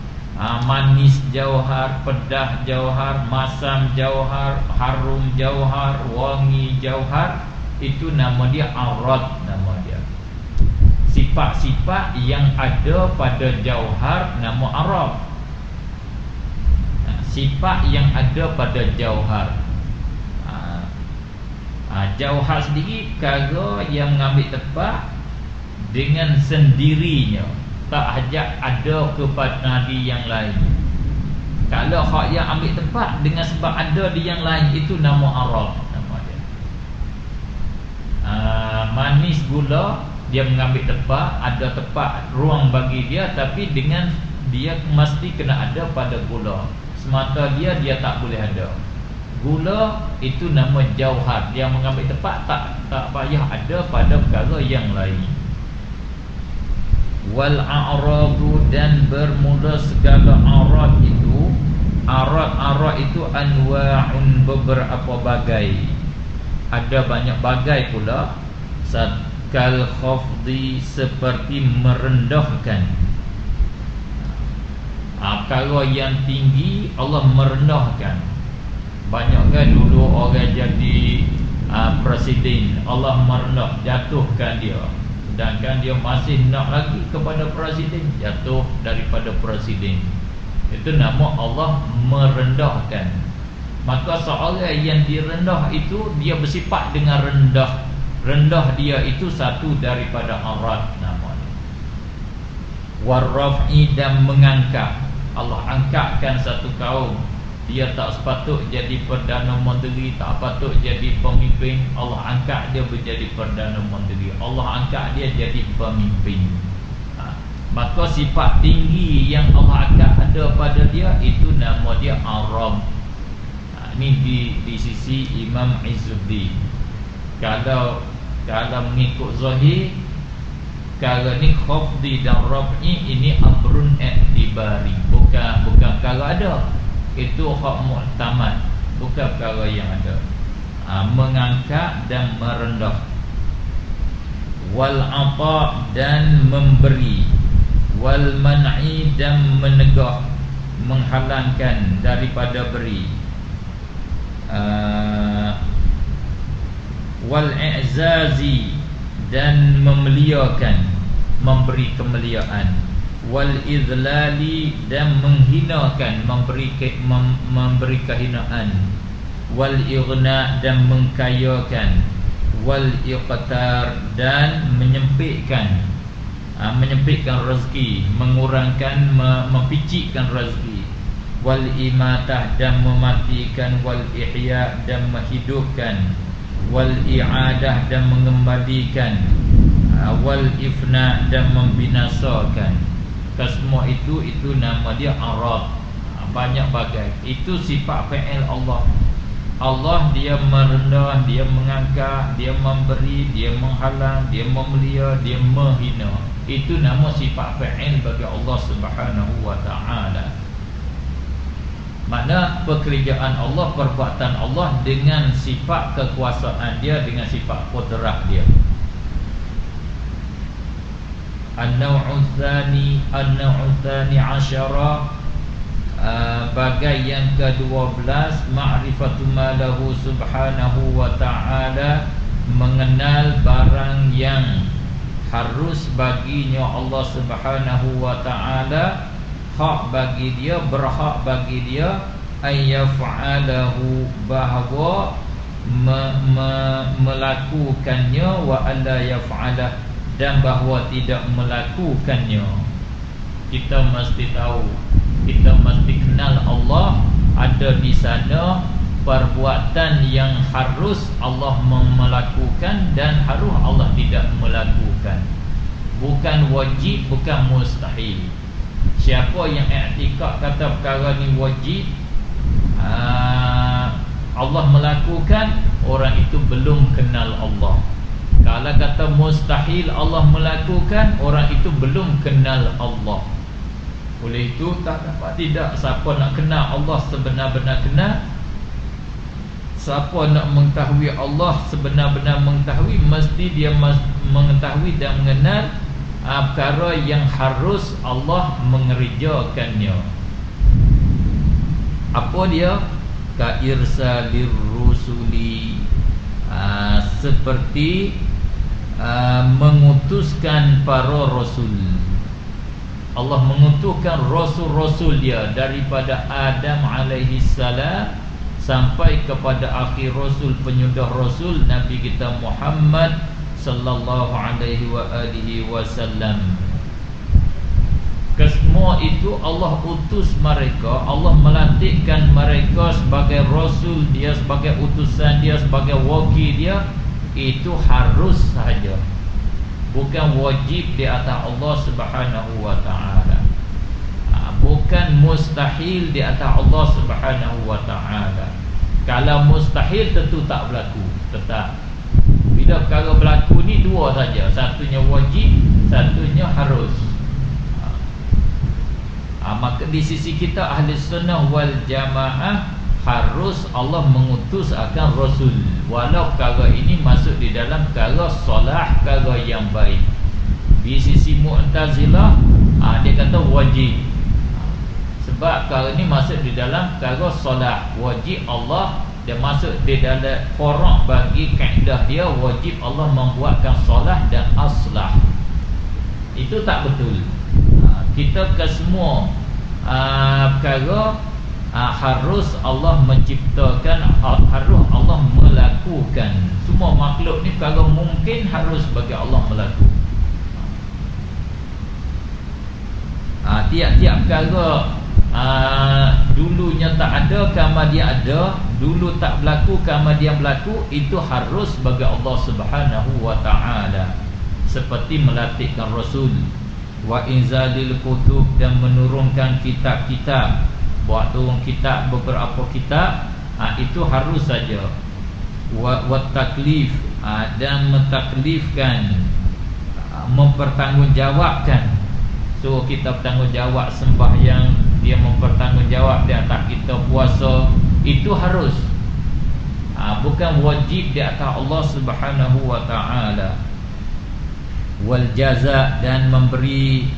manis jauhar, pedah jauhar, masam jauhar, harum jauhar, wangi jauhar. Itu nama dia arad, nama dia. Sifat-sifat yang ada pada jauhar nama arad. Sifat yang ada pada jauhar. Jauhar sendiri perkara yang mengambil tempat dengan sendirinya, tak hajat ada kepada di yang lain. Kalau hak yang ambil tempat dengan sebab ada di yang lain, itu nama arad, nama dia. Manis gula, dia mengambil tempat, ada tempat ruang bagi dia, tapi dengan dia mesti kena ada pada gula. Semata dia tak boleh ada. Gula itu nama jauhar, dia mengambil tempat, tak payah ada pada perkara yang lain. Wal a'radu, dan bermula segala arad itu. Arad itu anwa'un, beberapa bagai. Ada banyak bagai pula. Kal khafdi, seperti merendahkan. Perkara yang tinggi Allah merendahkan. Banyak kan dulu orang jadi presiden, Allah merendah, jatuhkan dia. Sedangkan dia masih nak lagi kepada presiden, jatuh daripada presiden. Itu nama Allah merendahkan. Maka seorang yang direndah itu, dia bersifat dengan rendah. Rendah dia itu satu daripada arad, namanya. Warraf'i, dan mengangkat. Allah angkatkan satu kaum. Dia tak sepatut jadi Perdana Menteri, tak patut jadi pemimpin. Allah angkat dia menjadi Perdana Menteri. Allah angkat dia jadi pemimpin. Maka sifat tinggi yang Allah angkat ada pada dia, itu nama dia arad. Ini di sisi Imam Izzuddin. Kalau mengikut zahir, kalau ni khafdi dan raf'i, ini amrun i'tibari, bukan kalau ada. Itu hak mu'tamad, bukan perkara yang ada. Mengangkat dan merendah. Wal ata, dan memberi. Wal man'i, dan menegah, menghalangkan daripada beri. wal i'zazi, dan memuliakan, memberi kemuliaan, wal idlali, dan menghinakan, memberi kehinaan, wal ighna, dan mengkayakan, wal iqtar, dan menyempitkan rezeki, mengurangkan, mempicikkan rezeki, wal imatah, dan mematikan, wal ihya, dan menghidupkan, wal i'adah, dan mengembalikan, wal ifna, dan membinasakan. Semua itu nama dia arad. Banyak bagai. Itu sifat fi'il Allah. Allah dia merendah, dia mengangkat, dia memberi, dia menghalang, dia memulia, dia menghina. Itu nama sifat fi'il bagi Allah Subhanahu wa ta'ala. Makna pekerjaan Allah, perbuatan Allah dengan sifat kekuasaan dia, dengan sifat qudrah dia. An-naw'u tsani asyara, bagai yang ke-12, ma'rifatu ma lahu subhanahu wa ta'ala, mengenal barang yang harus baginya Allah Subhanahu wa ta'ala, hak bagi dia, berhak bagi dia, ayyaf'alahu, bahawa melakukannya, wa alla yaf'alah, dan bahawa tidak melakukannya. Kita mesti tahu, kita mesti kenal Allah. Ada di sana perbuatan yang harus Allah melakukan dan harus Allah tidak melakukan. Bukan wajib, bukan mustahil. Siapa yang i'tikad kata perkara ni wajib, Allah melakukan, orang itu belum kenal Allah. Kalau kata mustahil Allah melakukan, orang itu belum kenal Allah. Oleh itu tak dapat tidak, siapa nak kenal Allah sebenar-benar kenal, siapa nak mengetahui Allah sebenar-benar mengetahui, mesti dia mengetahui dan mengenal perkara yang harus Allah mengerjakannya. Apa dia? Ka irsalir rusuli, seperti mengutuskan para rasul. Allah mengutuskan rasul-rasul dia daripada Adam alaihi salam sampai kepada akhir rasul, penyudah rasul, Nabi kita Muhammad sallallahu alaihi wa alihi wasallam. Kesemua itu Allah utus mereka, Allah melantikkan mereka sebagai rasul dia, sebagai utusan dia, sebagai wakil dia. Itu harus saja, bukan wajib di atas Allah Subhanahu wa ta'ala, bukan mustahil di atas Allah Subhanahu wa ta'ala. Kalau mustahil tentu tak berlaku. Tetap bila perkara berlaku ni dua saja, satunya wajib, satunya harus. Maka di sisi kita ahli sunnah wal jamaah, harus Allah mengutus akan rasul, walau perkara ini masuk di dalam perkara solah, perkara yang baik. Di sisi Mu'tazilah, dia kata wajib, sebab perkara ini masuk di dalam perkara solah, wajib Allah. Dia masuk di dalam korok bagi kaedah dia, wajib Allah membuatkan solah dan aslah. Itu tak betul. Kita ke semua perkara harus Allah menciptakan, harus Allah melakukan. Semua makhluk ni perkara mungkin harus bagi Allah melakukan. Tiap-tiap perkara dulunya tak ada, kemudian ada, dulu tak berlaku, kemudian berlaku, itu harus bagi Allah Subhanahu wa ta'ala. Seperti melatihkan rasul, wa inzalil kutub, dan menurunkan kitab-kitab, buat turun kitab, beberapa kitab, itu harus saja. Wa taklif, dan mentaklifkan, mempertanggungjawabkan. So kita bertanggungjawab sembahyang, dia mempertanggungjawab di atas kita puasa, itu harus, bukan wajib di atas Allah Subhanahu wa ta'ala. Wal jaza, dan memberi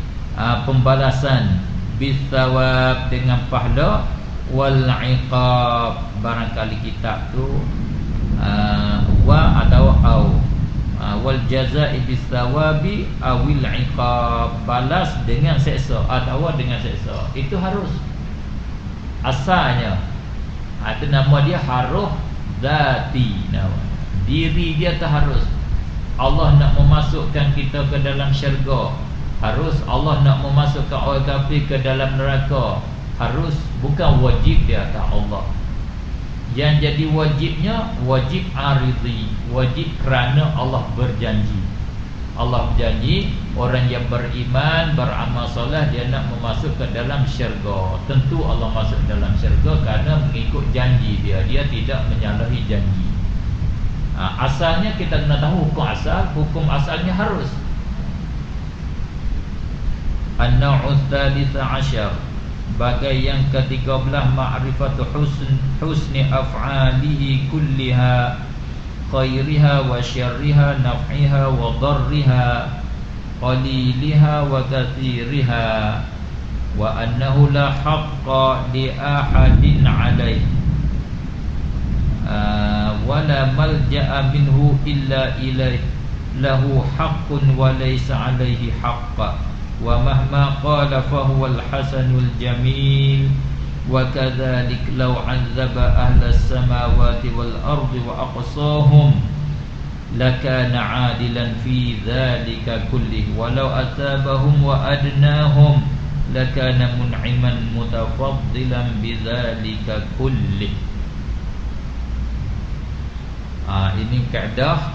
pembalasan, bisawab, dengan pahala, wal iqab. Barangkali kitab tu wa atau au wal jazaa'i bis thawabi awil iqab, balas dengan seksa atau dengan seksa. Itu harus asalnya. Itu nama dia harus zati, nama diri dia tu harus. Allah nak memasukkan kita ke dalam syurga, harus. Allah nak memasukkan orang kafir ke dalam neraka, harus. Bukan wajib di atas Allah. Yang jadi wajibnya wajib aridhi, wajib kerana Allah berjanji. Allah berjanji orang yang beriman, beramal soleh, dia nak memasuk ke dalam syurga. Tentu Allah masuk dalam syurga kerana mengikut janji dia. Dia tidak menyalahi janji. Asalnya kita kena tahu hukum asal. Hukum asalnya harus. An-naw'u tsalits asyar, bagai yang ke-13, ma'rifatu husni af'alihi kulliha, khairiha wa syarriha, naf'iha wa darriha, qaliliha wa kathiriha, wa annahu la haqqa li ahadin 'alaihi wala malja'a minhu illa ilaih, lahu haqqun wa laysa 'alaihi haqqa, wa mahma qala fahuwa al-hasanul jamil, wa kadzalik law 'azzaba ahla as-samawati wal ardi wa aqsahum lakana 'adilan fi dzalika kullih, walau atabahum wa adnahum lakana mun'iman mutafaddilan bidzalika kullih. Ini kaedah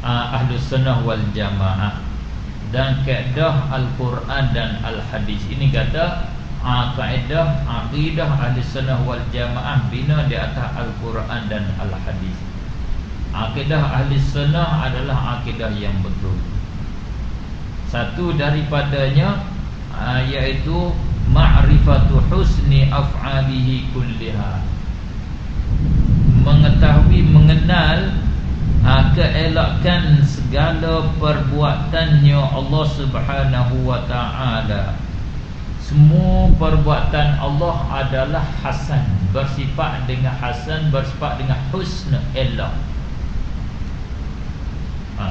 Ahlus Sunnah wal Jamaah dan kaedah Al-Quran dan Al-Hadis. Ini kata kaedah akidah Ahlus Sunnah wal Jamaah bina di atas Al-Quran dan Al-Hadis. Akidah Ahlus Sunnah adalah akidah yang betul. Satu daripadanya iaitu ma'rifatu husni af'alihi kulliha, mengetahui, mengenal keelakan segala perbuatannya Allah Subhanahu wa ta'ala. Semua perbuatan Allah adalah hasan, bersifat dengan hasan, bersifat dengan husn, elok.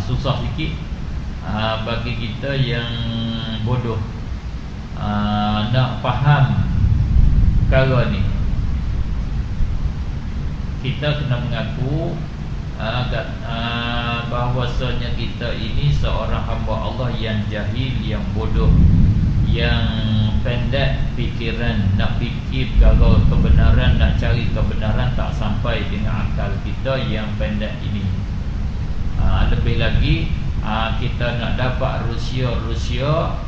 Susah sikit bagi kita yang bodoh nak faham perkara ni. Kita kena mengaku bahawasanya kita ini seorang hamba Allah yang jahil, yang bodoh, yang pendek fikiran, nak fikir perkara kebenaran, nak cari kebenaran tak sampai dengan akal kita yang pendek ini. Lebih lagi kita nak dapat rusia-rusia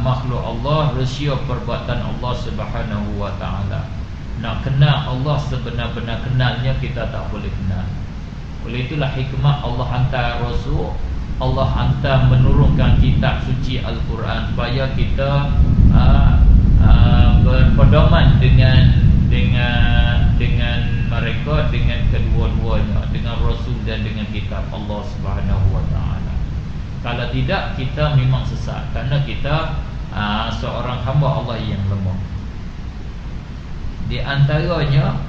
makhluk Allah, rusia perbuatan Allah Subhanahu wa ta'ala. Nak kenal Allah sebenar-benar kenalnya, kita tak boleh kenal. Oleh itulah hikmah Allah hantar Rasul, Allah hantar menurunkan kitab suci Al-Quran, supaya kita berpedoman dengan mereka, dengan kedua-duanya, dengan Rasul dan dengan kitab Allah Subhanahu wa ta'ala. Kalau tidak, kita memang sesat, kerana kita seorang hamba Allah yang lemah. Di antaranya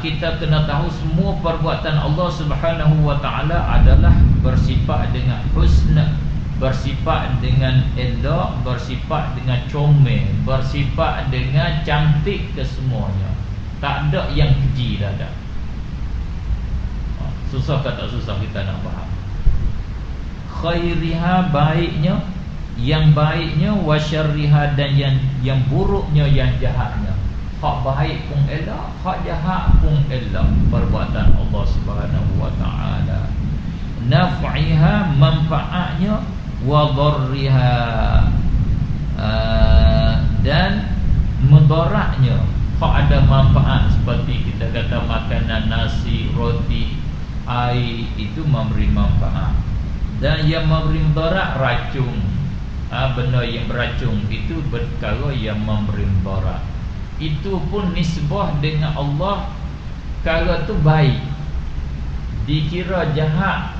kita kena tahu semua perbuatan Allah Subhanahu wa ta'ala adalah bersifat dengan husna, bersifat dengan elok, bersifat dengan comel, bersifat dengan cantik kesemuanya. Tak ada yang keji dah ada. Susah ke tak susah kita nak faham. Khairiha, baiknya, yang baiknya, wa syarriha, dan yang buruknya, yang jahatnya. Hak baik pun elok, hak jahat pun elok perbuatan Allah Subhanahu wa ta'ala. Naf'iha, manfaatnya, wa dharriha, dan mudaratnya. Hak ada manfaat, seperti kita kata makanan nasi, roti, air, itu memberi manfaat. Dan yang memberi mudarat, racun, benda yang beracun, itu perkara yang memberi mudarat. Itu pun nisbah dengan Allah. Kalau tu baik dikira jahat,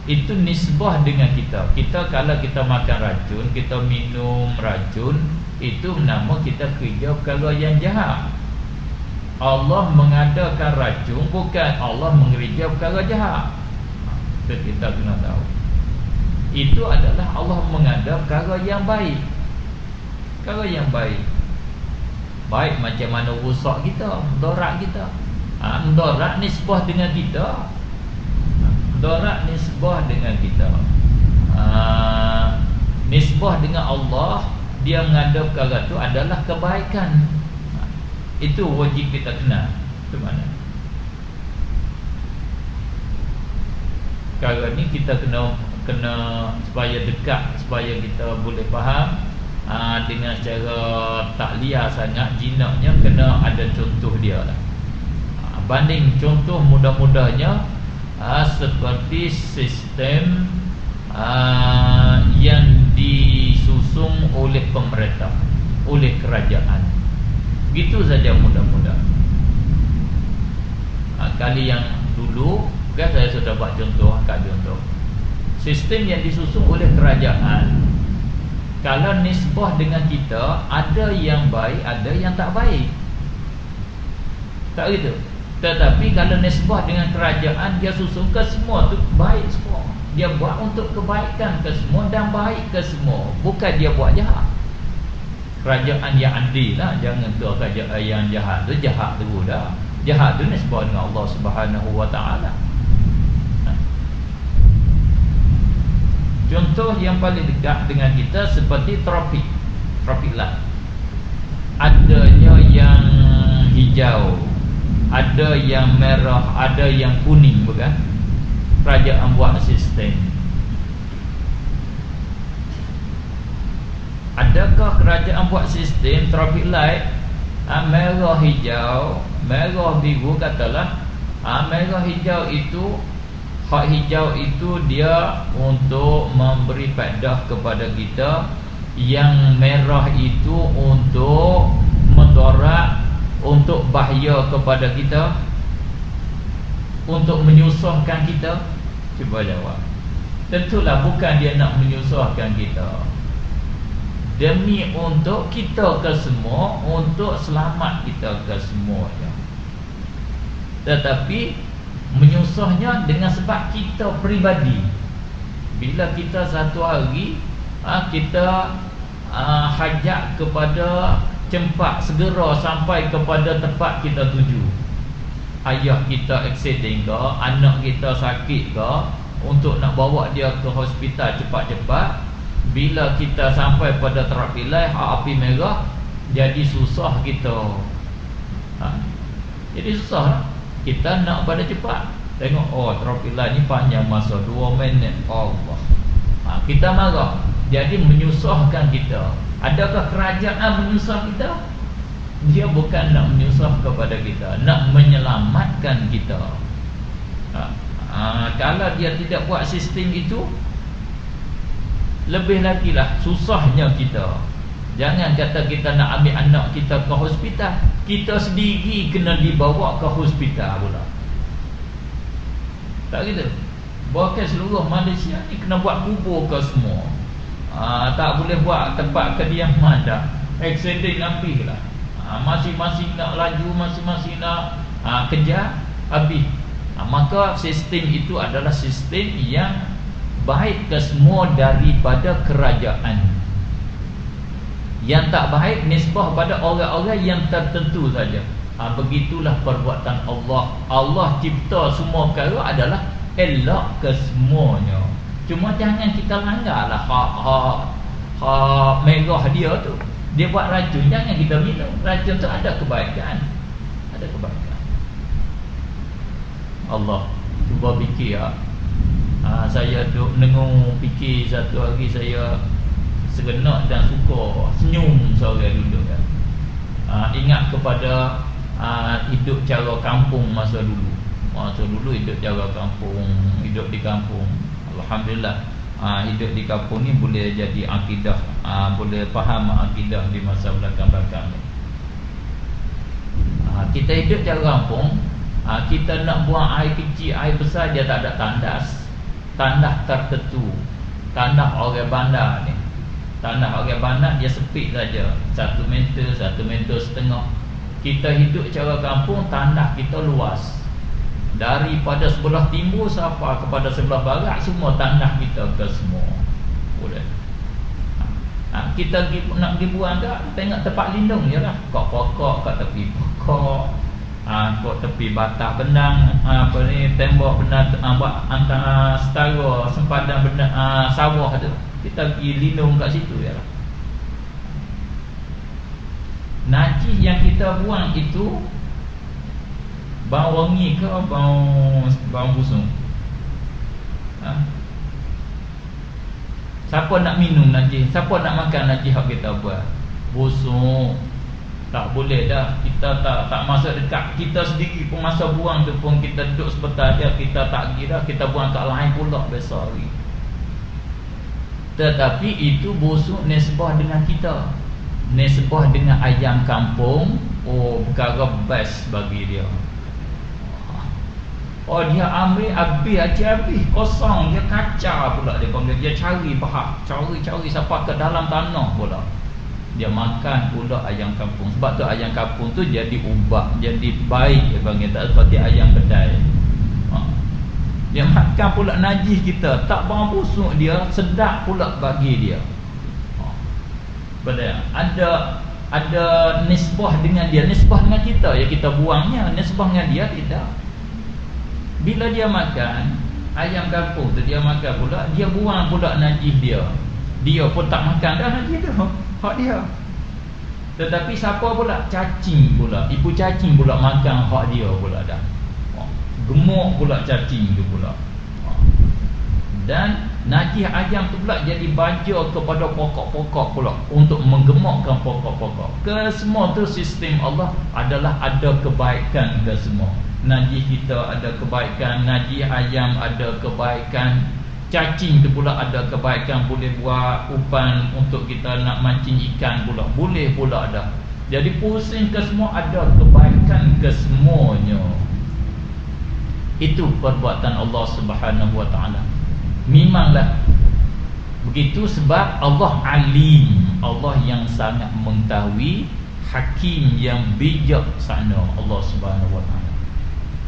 itu nisbah dengan kita. Kita kalau kita makan racun, kita minum racun, Itu nama kita kerja perkara yang jahat. Allah mengadakan racun, bukan Allah mengerja perkara jahat. Itu kita kena tahu. Itu adalah Allah mengada perkara yang baik. Perkara yang baik. Baik macam mana rusak kita, mudarat kita. Mudarat nisbah dengan kita. Mudarat nisbah dengan kita. Nisbah dengan Allah, dia mengada perkara itu adalah kebaikan. Itu wajib kita kenal. Itu mana? Perkara ni kita kena supaya dekat, supaya kita boleh faham dengan cara tak liar sangat. Jinaknya kena ada contoh dia lah. Banding contoh mudah-mudahnya seperti sistem yang disusung oleh pemerintah, oleh kerajaan. Gitu saja mudah-mudah. Kali yang dulu kan saya sudah buat contoh, angkat contoh. Sistem yang disusung oleh kerajaan, kalau nisbah dengan kita, ada yang baik, ada yang tak baik. Tak gitu. Tetapi kalau nisbah dengan kerajaan, dia susun ke semua tu baik semua. Dia buat untuk kebaikan ke semua dan baik ke semua. Bukan dia buat jahat. Kerajaan yang adil lah. Jangan tu kerajaan yang jahat tu, jahat tu dah. Jahat tu nisbah dengan Allah Subhanahu Wa Taala. Contoh yang paling dekat dengan kita seperti trafik light. Adanya yang hijau, ada yang merah, ada yang kuning, bukan? Kerajaan buat sistem. Adakah kerajaan buat sistem traffic light merah hijau, merah biru, katalah merah hijau itu, hak hijau itu dia untuk memberi faedah kepada kita, yang merah itu untuk mudarat, untuk bahaya kepada kita, untuk menyusahkan kita. Cuba jawab. Tentulah bukan dia nak menyusahkan kita. Demi untuk kita ke semua, untuk selamat kita ke semuanya. Tetapi menyusahnya dengan sebab kita peribadi. Bila kita satu hari kita hajat kepada cepat segera sampai kepada tempat kita tuju. Ayah kita accident ke, anak kita sakit ke, untuk nak bawa dia ke hospital cepat-cepat. Bila kita sampai pada traffic light api merah, jadi susah kita. Jadi susah kita nak pada cepat. Tengok, oh traffic light ni panjang masa 2 minit. Allah. Kita marah. Jadi menyusahkan kita. Adakah kerajaan menyusah kita? Dia bukan nak menyusah kepada kita, nak menyelamatkan kita. Kalau dia tidak buat sistem itu, lebih lagi lah susahnya kita. Jangan kata kita nak ambil anak kita ke hospital, kita sendiri kena dibawa ke hospital pula. Tak gitu. Bahkan seluruh Malaysia ni kena buat kubur ke semua. Tak boleh buat tempat kediaman dah. Accident habis lah. Masing-masing nak laju, masing-masing nak kejar, habis. Maka sistem itu adalah sistem yang baik ke semua daripada kerajaan. Yang tak baik nisbah pada orang-orang yang tertentu saja. Begitulah perbuatan Allah. Allah cipta semua perkara adalah elok ke semuanya. Cuma jangan kita langgarlah hak merah dia tu. Dia buat racun, jangan kita minum. Racun tu ada kebaikan. Ada kebaikan. Allah, cuba fikir saya duduk dengung fikir satu hari, saya serentak dan suka senyum seorang duduk kan. Ingat kepada hidup cara kampung masa dulu. Masa dulu hidup cara kampung, hidup di kampung. Alhamdulillah, hidup di kampung ni boleh jadi akidah, boleh faham akidah di masa belakang-belakang ni. Kita hidup cara kampung, kita nak buang air kecil, air besar, dia tak ada tandas. Tandas tertentu, tandas orang bandar ni. Tanah orang Banat dia sempit saja, 1 meter, 1 meter setengah. Kita hidup cara kampung, tanah kita luas. Daripada sebelah timur sampai kepada sebelah barat, semua tanah kita ke semua. Boleh. Kita nak pergi buang tak, tengok tempat lindung je lah. Kat pokok, kat tepi pokok, kat tepi batah benang, tembok benang, antara setara sempadan benang, sawah tu, kita pergi lindung kat situ je lah. Najis yang kita buang itu bau wangi ke bau busuk? Siapa nak minum najis? Siapa nak makan najis yang kita buat? Busuk. Tak boleh dah. Kita tak masuk dekat. Kita sendiri pun masa buang tu pun kita duduk sebentar je, kita tak pergi dah, kita buang kat lain pula besar lagi. Tetapi itu busuk nisbah dengan kita, nisbah dengan ayam kampung. Oh, perkara best bagi dia. Oh, dia ambil habis kosong, dia kacau pula dia panggil. Dia cari bahak, cari sampai ke dalam tanah pula. Dia makan pula ayam kampung. Sebab tu ayam kampung tu jadi ubah, jadi baik dia panggil, tak seperti ayam kedai. Dia makan pula najis kita, tak bau busuk dia, sedap pula bagi dia. Betul. Ada nisbah dengan dia, nisbah dengan kita ya, kita buangnya, nisbah dengan dia tidak. Bila dia makan ayam kampung tu, dia makan pula, dia buang pula najis dia. Dia pun tak makan dah najis tu, hak dia. Tetapi siapa pula? Cacing pula, ibu cacing pula makan hak dia pula dah. Gemuk pula cacing tu pula. Dan najis ayam tu pula jadi baja kepada pokok-pokok pula, untuk menggemukkan pokok-pokok. Kesemua tu sistem Allah adalah ada kebaikan ke semua. Najis kita ada kebaikan, najis ayam ada kebaikan, cacing tu pula ada kebaikan, boleh buat umpan untuk kita nak mancing ikan pula, boleh pula dah. Jadi pusing ke semua ada kebaikan ke semuanya. Itu perbuatan Allah Subhanahu Wa Taala. Memanglah begitu, sebab Allah alim, Allah yang sangat mengetahui, hakim yang bijaksana, Allah Subhanahu Wa Taala.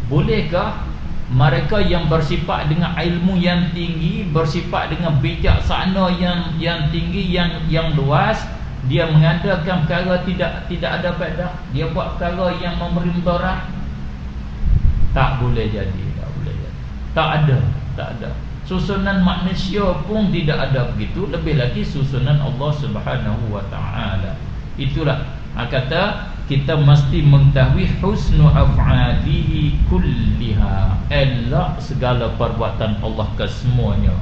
Bolehkah mereka yang bersifat dengan ilmu yang tinggi, bersifat dengan bijaksana yang tinggi, yang luas, dia mengadakan perkara tidak ada faedah, dia buat perkara yang memberi mudarat? Tak boleh jadi, tak boleh jadi. Tak ada. Susunan manusia pun tidak ada begitu, lebih lagi susunan Allah Subhanahu Wa Taala. Itulah kata kita mesti mengetahui husnu af'alihi kulliha, elak segala perbuatan Allah kesemuanya.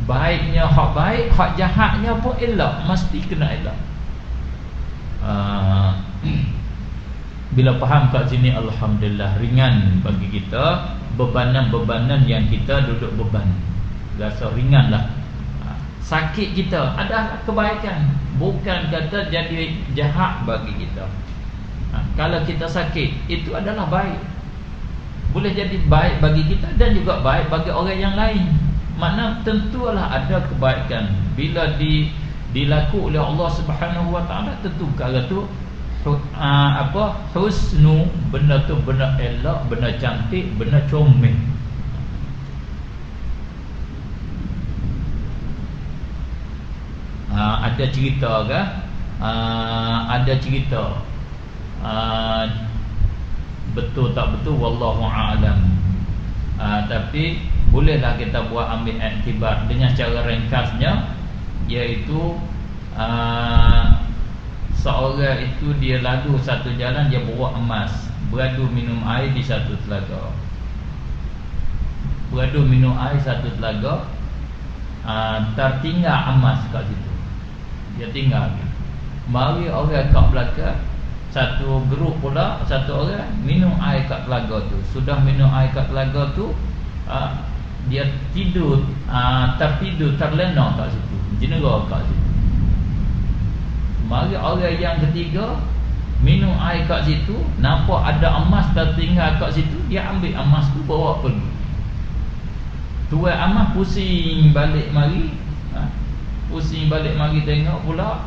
Baiknya hak baik, hak jahatnya pun elak, mesti kena elak. Bila faham kat sini, alhamdulillah, ringan bagi kita bebanan-bebanan yang kita duduk beban. Rasa ringanlah. Sakit kita adalah kebaikan, bukan kata jadi jahat bagi kita. Kalau kita sakit, itu adalah baik, boleh jadi baik bagi kita dan juga baik bagi orang yang lain. Makna tentulah ada kebaikan bila dilaku oleh Allah Subhanahu Wa Taala. Tentu perkara tu husnu, benda tu benda elok, benda cantik, benda comel. Ada cerita ke? Ada cerita. Betul tak betul wallahu a'lam. Tapi bolehlah kita buat ambil iktibar dengan cara ringkasnya, iaitu seorang itu dia lalu satu jalan, dia bawa emas, beradu minum air di satu telaga. Beradu minum air satu telaga, tertinggal emas kat situ. Dia tinggal. Mari orang kat belakang, satu grup pula, satu orang minum air kat telaga tu. Sudah minum air kat telaga tu, dia tidur, tertidur, terlena kat situ, jenera kat situ. Mari orang yang ketiga minum air kat situ, nampak ada emas tertinggal kat situ, dia ambil emas tu bawa pergi. Tuan emas pusing balik mari, Pusing balik mari tengok pula,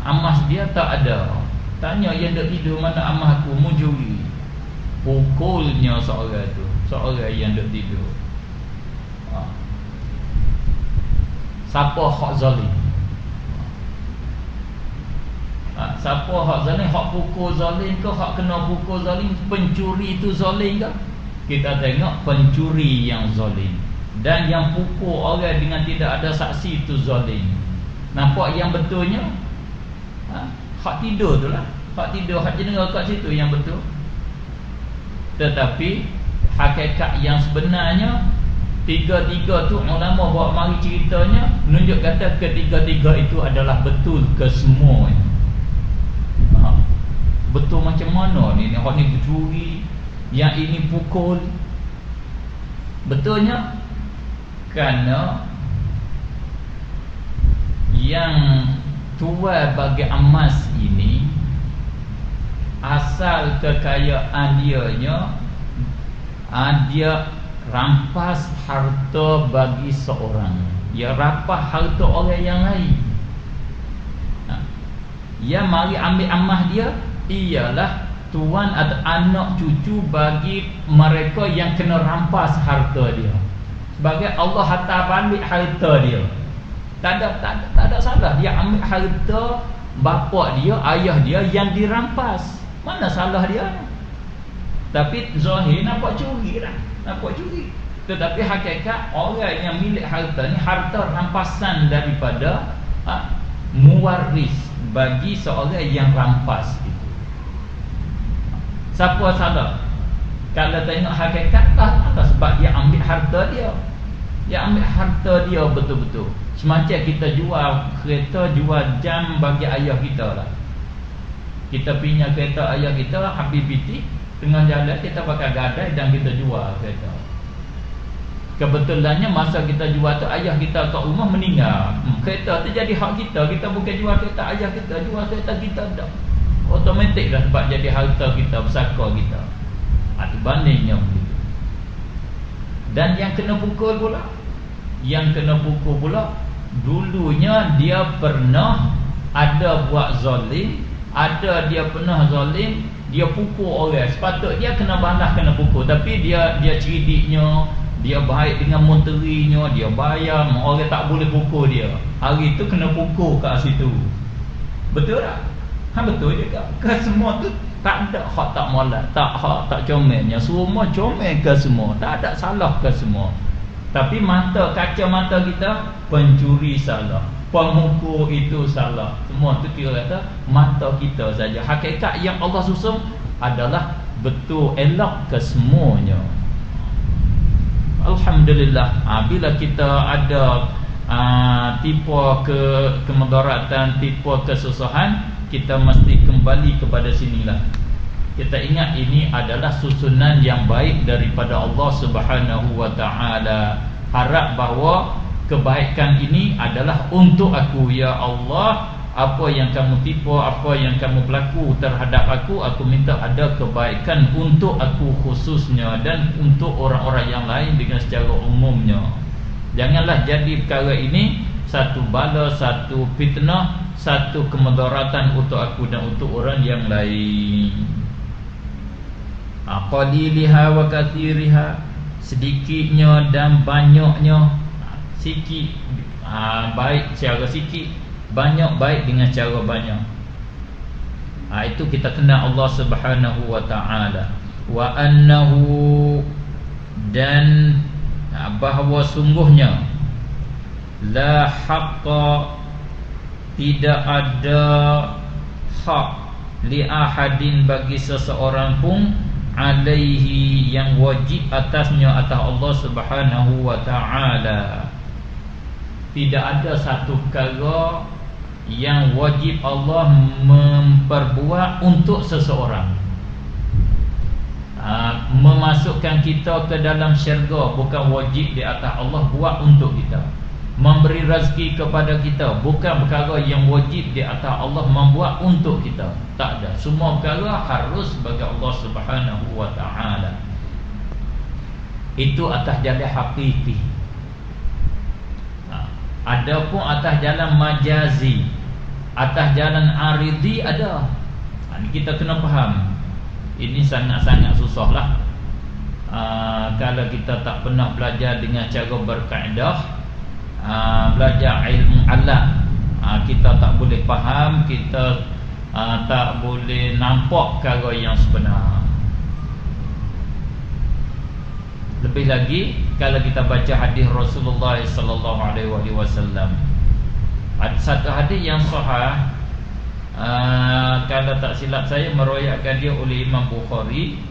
amas dia tak ada. Tanya yang duk tidur, mana amas aku, mujuri. Pukulnya seorang tu, seorang yang duk tidur. Siapa hak zalim? Siapa hak zalim? Hak pukul zalim ke? Hak kena pukul zalim? Pencuri itu zalim ke? Kita tengok pencuri yang zalim, dan yang pukul orang dengan tidak ada saksi itu zalim. Nampak yang betulnya? Hak tidur tu lah. Hak tidur, hak jenera kat situ yang betul. Tetapi hakikat yang sebenarnya, tiga-tiga tu ulama bawa mari ceritanya, menunjuk kata ketiga-tiga itu adalah betul kesemuanya. Betul macam mana ni? Hak ni curi, yang ini pukul. Betulnya kerana yang tua bagi emas ini, asal kekayaan dianya, dia rampas harta bagi seorang, dia rampas harta orang yang lain. Yang mari ambil amah dia ialah tuan atau anak cucu bagi mereka yang kena rampas harta dia. Sebagai Allah hantar balik harta dia, tak ada salah. Dia ambil harta bapa dia, ayah dia yang dirampas. Mana salah dia? Tapi zahir nampak curi lah, nampak curi. Tetapi hakikat orang yang milik harta ni, harta rampasan daripada muwaris bagi seorang yang rampas itu. Siapa salah? Kalau tengok hakikat, tak sebab dia ambil harta dia. Dia ambil harta dia betul-betul. Semacam kita jual kereta, jual jam bagi ayah kita lah. Kita pinjam kereta ayah kita, habis biti, tengah jalan kita pakai gadai dan kita jual kereta. Kebetulannya masa kita jual tu, ayah kita kat rumah meninggal. Kereta tu jadi hak kita. Kita bukan jual kereta ayah kita, jual kereta kita dah. Automatik dah sebab jadi harta kita, bersaka kita. Itu bandingnya begitu. Dan yang kena pukul pula, dulunya dia pernah ada buat zalim, ada dia pernah zalim, dia pukul orang. Sepatut dia kena balas, kena pukul. Tapi dia ceridiknya, dia baik dengan monterinya, dia bayar, orang tak boleh pukul dia. Hari tu kena pukul kat situ. Betul tak? Betul juga. Ke semua tu tak ada hak tak molat, tak hak tak comelnya. Semua comel ke semua, tak ada salah ke semua. Tapi mata, kaca mata kita, pencuri salah, pemukul itu salah. Semua tu kira kata mata kita saja. Hakikat yang Allah susun adalah betul, elok ke semuanya. Alhamdulillah. Bila kita ada tipu kemudaratan, tipu kesusahan, kita mesti kembali kepada sinilah. Kita ingat ini adalah susunan yang baik daripada Allah Subhanahu wa ta'ala. Harap bahawa kebaikan ini adalah untuk aku, ya Allah. Apa yang kamu tipu, apa yang kamu berlaku terhadap aku minta ada kebaikan untuk aku khususnya, dan untuk orang-orang yang lain dengan secara umumnya. Janganlah jadi perkara ini satu bala, satu fitnah, satu kemudaratan untuk aku dan untuk orang yang lain. Qaliliha wa kathiriha, sedikitnya dan banyaknya. Sikit baik secara sikit, banyak baik dengan cara banyak. Itu kita kenal Allah Subhanahu wa ta'ala. Wa annahu, dan bahawa sungguhnya, la haqqa, tidak ada hak, li ahadin, bagi seseorang pun, alaihi, yang wajib atasnya, atas Allah Subhanahu wa ta'ala. Tidak ada satu perkara yang wajib Allah memperbuat untuk seseorang. Memasukkan kita ke dalam syurga bukan wajib di atas Allah buat untuk kita. Memberi rezeki kepada kita bukan perkara yang wajib di atas Allah membuat untuk kita. Tak ada. Semua perkara harus bagi Allah Subhanahu wa ta'ala. Itu atas jalan hakiki. Ada pun atas jalan majazi, atas jalan aridi ada. Ini kita kena faham. Ini sangat-sangat susah lah. Kalau kita tak pernah belajar dengan cara berkaedah, belajar ilmu alat, kita tak boleh faham, kita tak boleh nampak perkara yang sebenar. Lebih lagi kalau kita baca hadis Rasulullah sallallahu alaihi wasallam. Ada satu hadis yang sahih, kalau tak silap saya meriwayatkan dia oleh Imam Bukhari.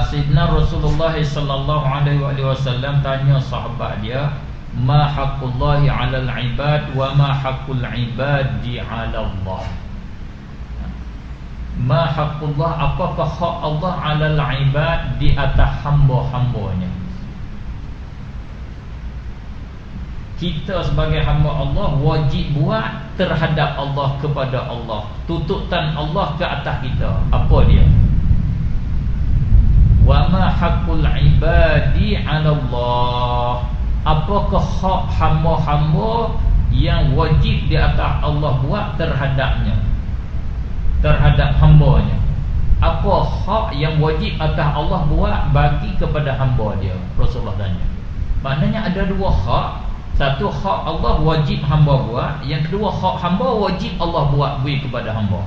Sayyidina Rasulullah sallallahu alaihi wasallam tanya sahabat dia, ma haqqullahi 'alal 'ibad wa ma haqqul 'ibadi 'ala Allah. Ma haqqullah, apakah hak Allah 'alal 'ibad, di atas hamba-hambanya. Kita sebagai hamba Allah wajib buat terhadap Allah, kepada Allah. Tuntutan Allah ke atas kita, apa dia? Wa ma haqqul 'ibadi 'ala Allah. Apakah hak hamba-hamba yang wajib di atas Allah buat terhadapnya, terhadap hambanya? Apa hak yang wajib atas Allah buat bagi kepada hamba dia? Rasulullah tanya. Maknanya ada dua hak. Satu, hak Allah wajib hamba buat. Yang kedua, hak hamba wajib Allah buat beri kepada hamba.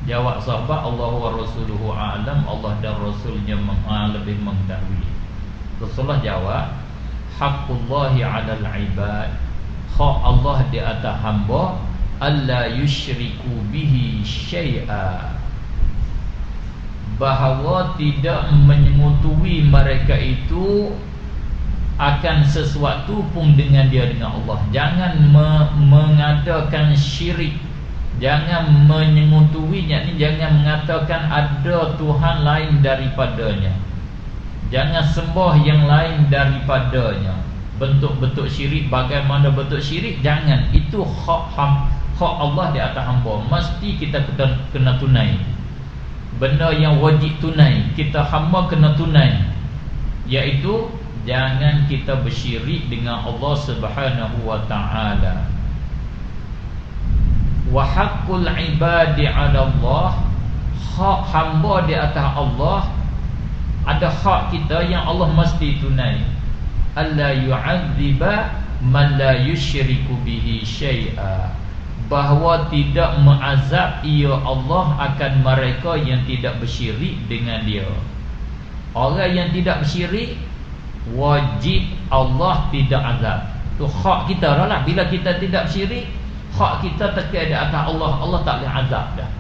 Jawab sahabat, Allah wa rasuluhu a'lam, Allah dan Rasulnya lebih mengetahui. Rasulullah jawab, haqqullahi 'alal 'ibad, hak Allah di atas hamba, alla yusyriku bihi syai'a, bahawa tidak menyekutui mereka itu akan sesuatu pun dengan dia, dengan Allah. Jangan mengadakan syirik, jangan menyekutui, yakni jangan mengatakan ada Tuhan lain daripadanya, jangan sembah yang lain daripadanya. Bentuk-bentuk syirik, bagaimana bentuk syirik, jangan. Itu hak Allah di atas hamba. Mesti kita kena tunai. Benda yang wajib tunai, kita hamba kena tunai, iaitu jangan kita bersyirik dengan Allah Subhanahu wa ta'ala. Wa haqqul ibadi 'ala Allah, hak hamba di atas Allah. Ada hak kita yang Allah mesti tunai. Alla yu'adziba man la yusyriku bihi syai'a, bahawa tidak mengazab ia Allah akan mereka yang tidak bersyirik dengan dia. Orang yang tidak bersyirik wajib Allah tidak azab. Tu hak kita lah. Bila kita tidak bersyirik, hak kita terkait di atas Allah, Allah tak boleh azab dah.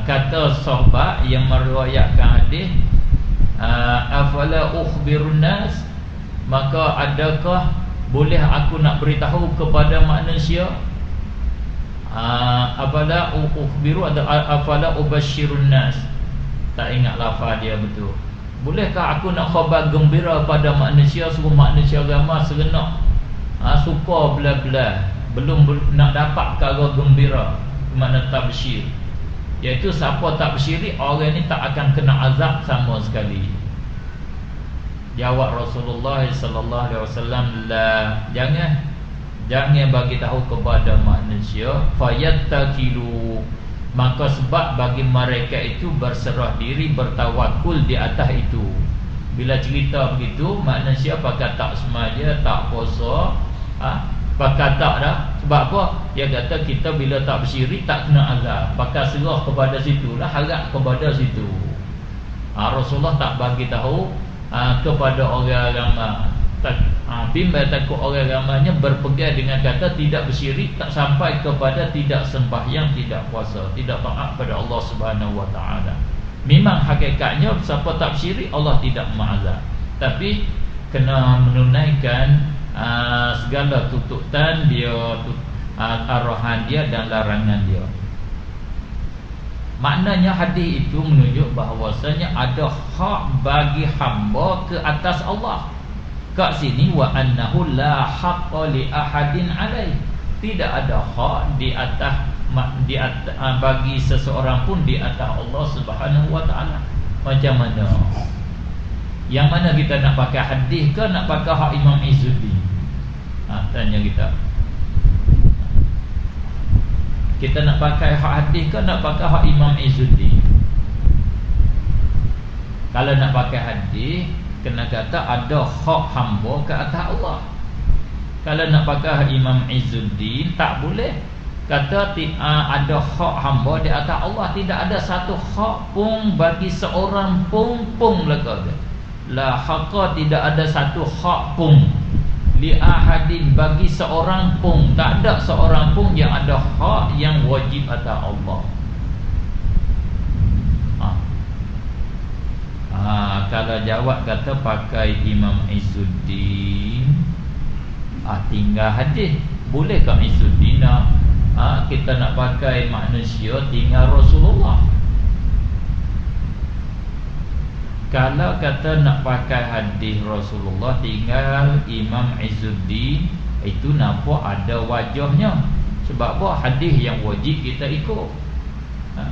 Kata sahabat yang meriwayatkan hadis, afala ukhbirun nas, maka adakah boleh aku nak beritahu kepada manusia? Afala ukhbiru, afala ubashirun nas. Tak ingat lafaz dia betul. Bolehkah aku nak khabar gembira pada manusia, suruh manusia ramai serentak, suka bela-bela, belum nak dapat perkara gembira, makna tabsyir, iaitu siapa tak bersyirik, orang ni tak akan kena azab sama sekali. Jawab Rasulullah sallallahu alaihi wasallam, la, jangan bagi tahu kepada manusia, fayattakilu, maka sebab bagi mereka itu berserah diri, bertawakul di atas itu. Bila cerita begitu, manusia pakai tak semaja, tak puasa, pakai tak dah. Sebab apa? Dia kata kita bila tak bersyirik tak kena azab, pakai serah kepada situ lah, harap kepada situ. Rasulullah tak bagi tahu kepada orang ramai. Bimbang takut orang ramainya berpegang dengan kata tidak bersyirik, tak sampai kepada tidak sembahyang, tidak puasa, tidak taat pada Allah Subhanahu wa ta'ala. Memang hakikatnya siapa tak bersyirik, Allah tidak mengazab, tapi kena menunaikan segala tuntutan dia, arahan dia dan larangan dia. Maknanya hadis itu menunjuk bahawasanya ada hak bagi hamba ke atas Allah. Kat sini wa annahu la haqqa li ahadin alaih, tidak ada hak di atas bagi seseorang pun di atas Allah Subhanahu wa ta'ala. Macam mana? Yang mana kita nak pakai hadis ke nak pakai hak Imam Izzuddin? Tanya kita. Kita nak pakai hak hadis ke nak pakai hak Imam Izzuddin? Kalau nak pakai hadis, kena kata ada hak hamba ke atas Allah. Kalau nak pakai hak Imam Izzuddin, tak boleh kata ada hak hamba di atas Allah. Tidak ada satu hak pun bagi seorang pun lega. La haqqa, tidak ada satu hak pun li ahadin, bagi seorang pun. Tak ada seorang pun yang ada hak yang wajib atas Allah. Kalau jawab kata pakai Imam Izzuddin, tinggal hadis. Bolehkah Izzuddin kita nak pakai manusia, tinggal Rasulullah? Kalau kata nak pakai hadis Rasulullah, tinggal Imam Izzuddin, itu nampak ada wajahnya. Sebab apa? Hadis yang wajib kita ikut.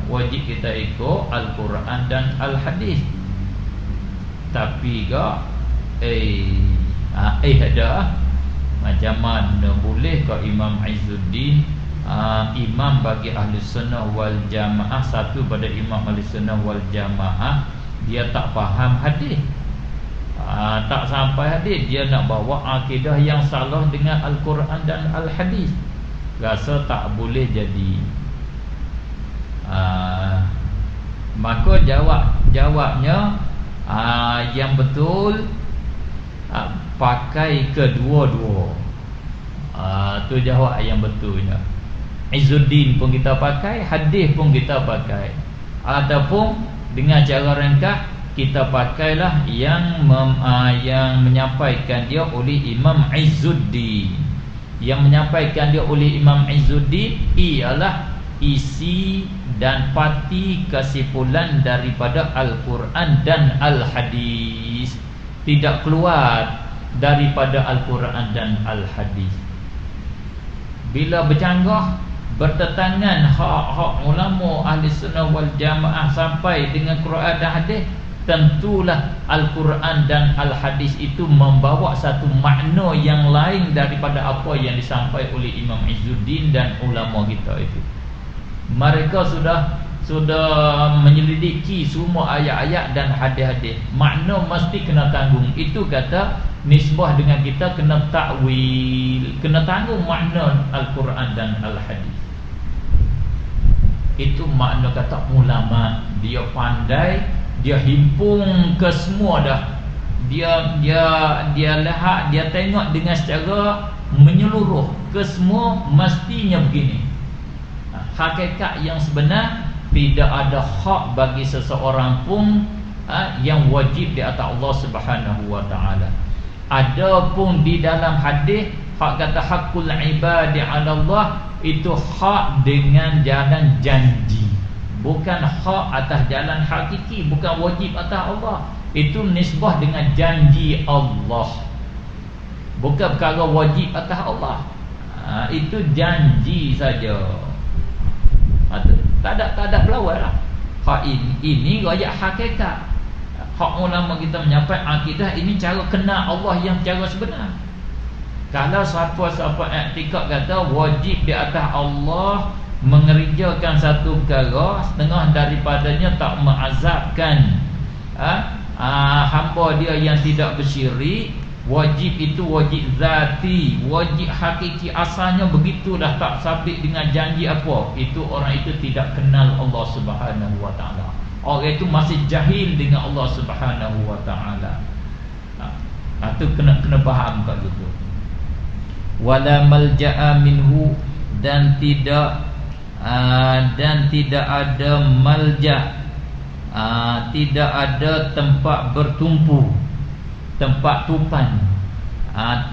Wajib kita ikut Al-Quran dan Al-Hadis. Tapi ada macam mana boleh kau Imam Izzuddin imam bagi ahli sunnah wal jamaah, satu pada imam ahli sunnah wal jamaah, dia tak faham hadis, tak sampai hadis, dia nak bawa akidah yang salah dengan Al-Quran dan Al-Hadis. Rasa tak boleh jadi. Maka jawabnya yang betul pakai kedua-dua. Tu jawab yang betulnya. Izzuddin pun kita pakai, hadis pun kita pakai, ataupun dengan cara ringkas kita pakailah yang menyampaikan dia oleh Imam Izzuddin. Yang menyampaikan dia oleh Imam Izzuddin ialah isi dan parti kesimpulan daripada Al-Quran dan Al-Hadis, tidak keluar daripada Al-Quran dan Al-Hadis. Bila bercanggah, bertentangan hak-hak ulama ahli sunnah wal jamaah sampai dengan Quran dan hadis, tentulah Al-Quran dan Al-Hadis itu membawa satu makna yang lain daripada apa yang disampaikan oleh Imam Izzuddin dan ulama kita itu. Mereka sudah menyelidiki semua ayat-ayat dan hadis-hadis. Makna mesti kena tanggung. Itu kata nisbah dengan kita kena takwil, kena tanggung makna Al-Quran dan Al-Hadis. Itu makna kata ulama. Dia pandai, dia himpun ke semua dah. Dia lihat, dia tengok dengan secara menyeluruh ke semua, mestinya begini. Hakikat yang sebenar, tidak ada hak bagi seseorang pun yang wajib di atas Allah Subhanahu wa taala. Adapun di dalam hadis hak kata hakul ibadi 'ala Allah, itu hak dengan jalan janji, bukan hak atas jalan hakiki, bukan wajib atas Allah. Itu nisbah dengan janji Allah, bukan perkara wajib atas Allah. Itu janji saja. Tak ada pelawai lah. Hak ini rakyat hakikat. Hak ulama kita menyampaikan akidah ini cara kenal Allah yang cara sebenar. Kalau siapa-siapa i'tikad kata wajib di atas Allah mengerjakan satu perkara, setengah daripadanya tak mengazabkan hamba dia yang tidak bersyirik, wajib itu wajib zati, wajib hakiki, asalnya begitulah, tak sabit dengan janji apa, itu orang itu tidak kenal Allah Subhanahu wa taala. Orang itu masih jahil dengan Allah Subhanahu wa taala. Itu kena faham kat situ. Wala malja'a minhu, dan tidak ada malja', tidak ada tempat bertumpu, tempat tupan,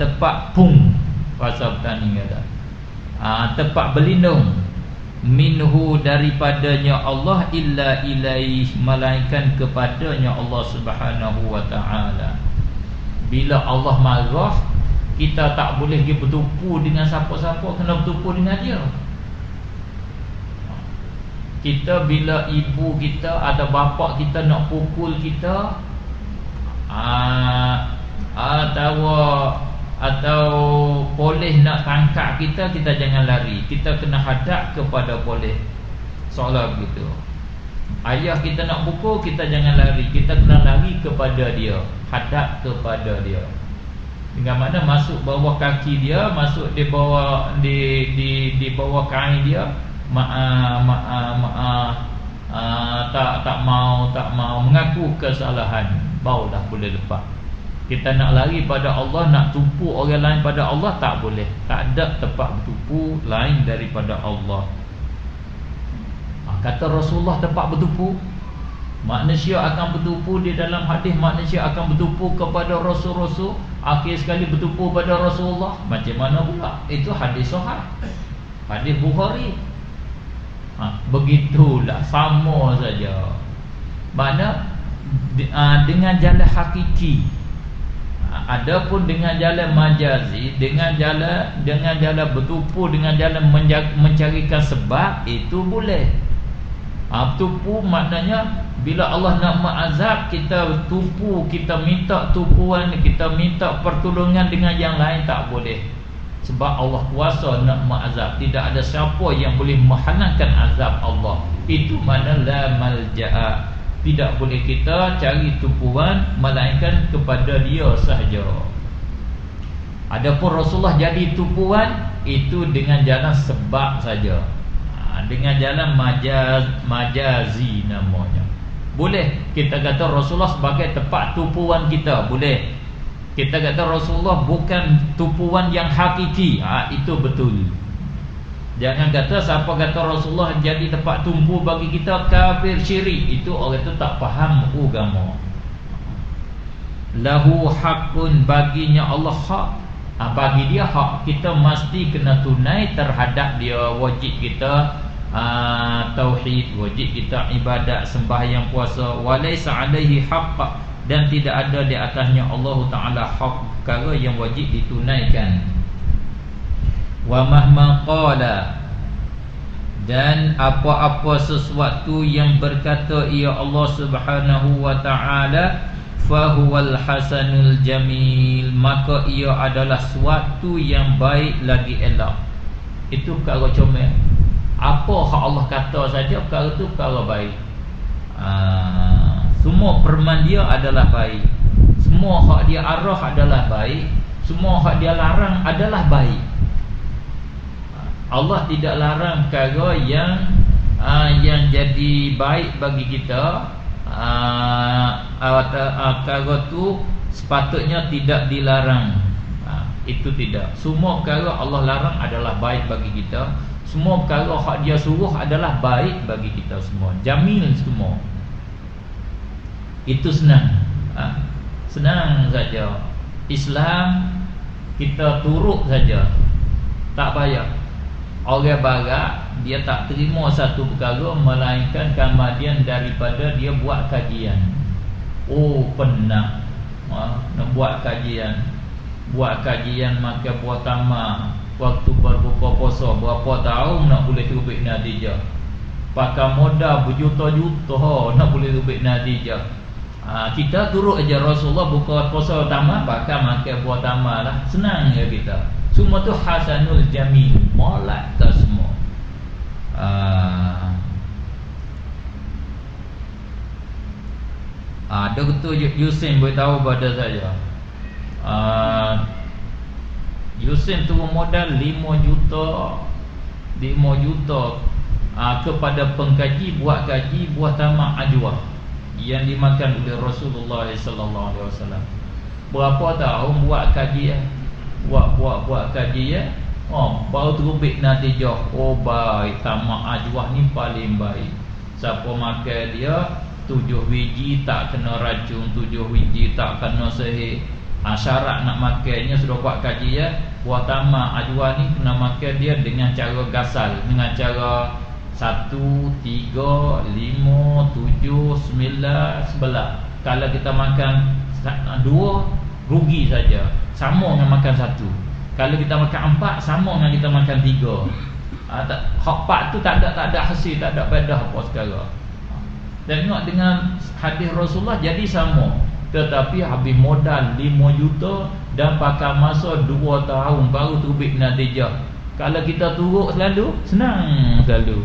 tempat pung, bahasa petani kata, tempat berlindung, minhu daripadanya Allah, illa ilaih, melainkan kepadanya Allah Subhanahu wa ta'ala. Bila Allah marah, kita tak boleh pergi bertumpu dengan siapa-siapa, kena bertumpu dengan dia. Kita bila ibu kita atau bapa kita nak pukul kita, atau polis nak tangkap kita, kita jangan lari. Kita kena hadap kepada polis. Soalan begitu. Ayah kita nak pukul, kita jangan lari. Kita kena lari kepada dia, hadap kepada dia. Dengan mana masuk bawah kaki dia, masuk di bawah di bawah kain dia. Tak mau mengaku kesalahan, barulah boleh lepas. Kita nak lari pada Allah, nak tumpu orang lain pada Allah, tak boleh. Tak ada tempat bertumpu lain daripada Allah. Kata Rasulullah tempat bertumpu, manusia akan bertumpu di dalam hadis, manusia akan bertumpu kepada Rasul-Rasul, akhir sekali bertumpu pada Rasulullah. Macam mana pula? Itu hadis sahih, hadis Bukhari. Begitulah, sama saja. Mana dengan jalan hakiki. Adapun dengan jalan majazi, dengan jalan bertumpu, dengan jalan mencarikan sebab, itu boleh. Bertumpu maknanya bila Allah nak mengazab, kita tumpu, kita minta tumpuan, kita minta pertolongan dengan yang lain, tak boleh. Sebab Allah kuasa nak mengazab. Tidak ada siapa yang boleh menghalangkan azab Allah. Itu mana la malja'a. Tidak boleh kita cari tumpuan melainkan kepada dia sahaja. Adapun Rasulullah jadi tumpuan, itu dengan jalan sebab saja, dengan jalan majazi namanya. Boleh kita kata Rasulullah sebagai tempat tumpuan kita, boleh. Kita kata Rasulullah bukan tumpuan yang hakiki, itu betul. Jangan kata siapa kata Rasulullah jadi tempat tumpu bagi kita, kafir syirik. Itu orang itu tak faham agama. Lahu haqqun, baginya Allah hak. Bagi dia hak, kita mesti kena tunai terhadap dia. Wajib kita tauhid, wajib kita ibadat, sembahyang, puasa. Walaysa alaihi haqq, dan tidak ada di atasnya Allah Ta'ala hak, perkara yang wajib ditunaikan. Wa mahma qala, dan apa-apa sesuatu yang berkata ia Allah Subhanahu wa ta'ala, fahuwal hasanul jamil, maka ia adalah suatu yang baik lagi elok. Itu perkara comel. Apa hak Allah kata saja, perkara itu perkara baik. Semua firman dia adalah baik. Semua hak dia arah adalah baik. Semua hak dia larang adalah baik. Allah tidak larang perkara yang jadi baik bagi kita. Perkara tu sepatutnya tidak dilarang. Itu tidak. Semua perkara Allah larang adalah baik bagi kita. Semua perkara hak dia suruh adalah baik bagi kita semua. Jamil semua. Itu senang. Senang saja. Islam kita turut saja, tak payah. Orang barat dia tak terima satu perkara melainkan kemudian daripada dia buat kajian. Penat nak buat kajian. Buat kajian makan buah tamar, waktu berbuka puasa berapa tahun nak boleh terbit natijah. Pakai modal berjuta-juta nak boleh terbit natijah. Kita turut aja Rasulullah buka puasa tamar, pakai makan buah tamar lah. Senang ya kita. Semua tu hasanul jamil, molek ke semua. Dr. Yusin beritahu pada saya, Yusin turun modal 5 juta kepada pengkaji buat kaji buah tamak ajwa yang dimakan oleh Rasulullah sallallahu alaihi wasallam. Berapa tahun buat kaji buat kaji baru terbit natijah. Baik, tamak ajwah ni paling baik. Siapa makan dia 7 biji tak kena racun, 7 biji tak kena sihir. Syarat nak makannya sudah buat kaji buah tamak ajwah ni kena makan dia dengan cara gasal, dengan cara 1, 3, 5, 7, 9, 11. Kalau kita makan 2, rugi saja. Sama dengan makan 1. Kalau kita makan 4, sama dengan kita makan 3. Hak 4 tu tak ada hasil, tak ada faedah apa sekarang. Tengok dengan hadis Rasulullah jadi sama. tetapi habis modal 5 juta dan pakai masa 2 tahun baru terbit natijah. Kalau kita turut selalu, senang selalu.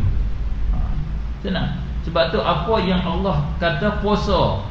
Senang. Sebab tu apa yang Allah kata puasa,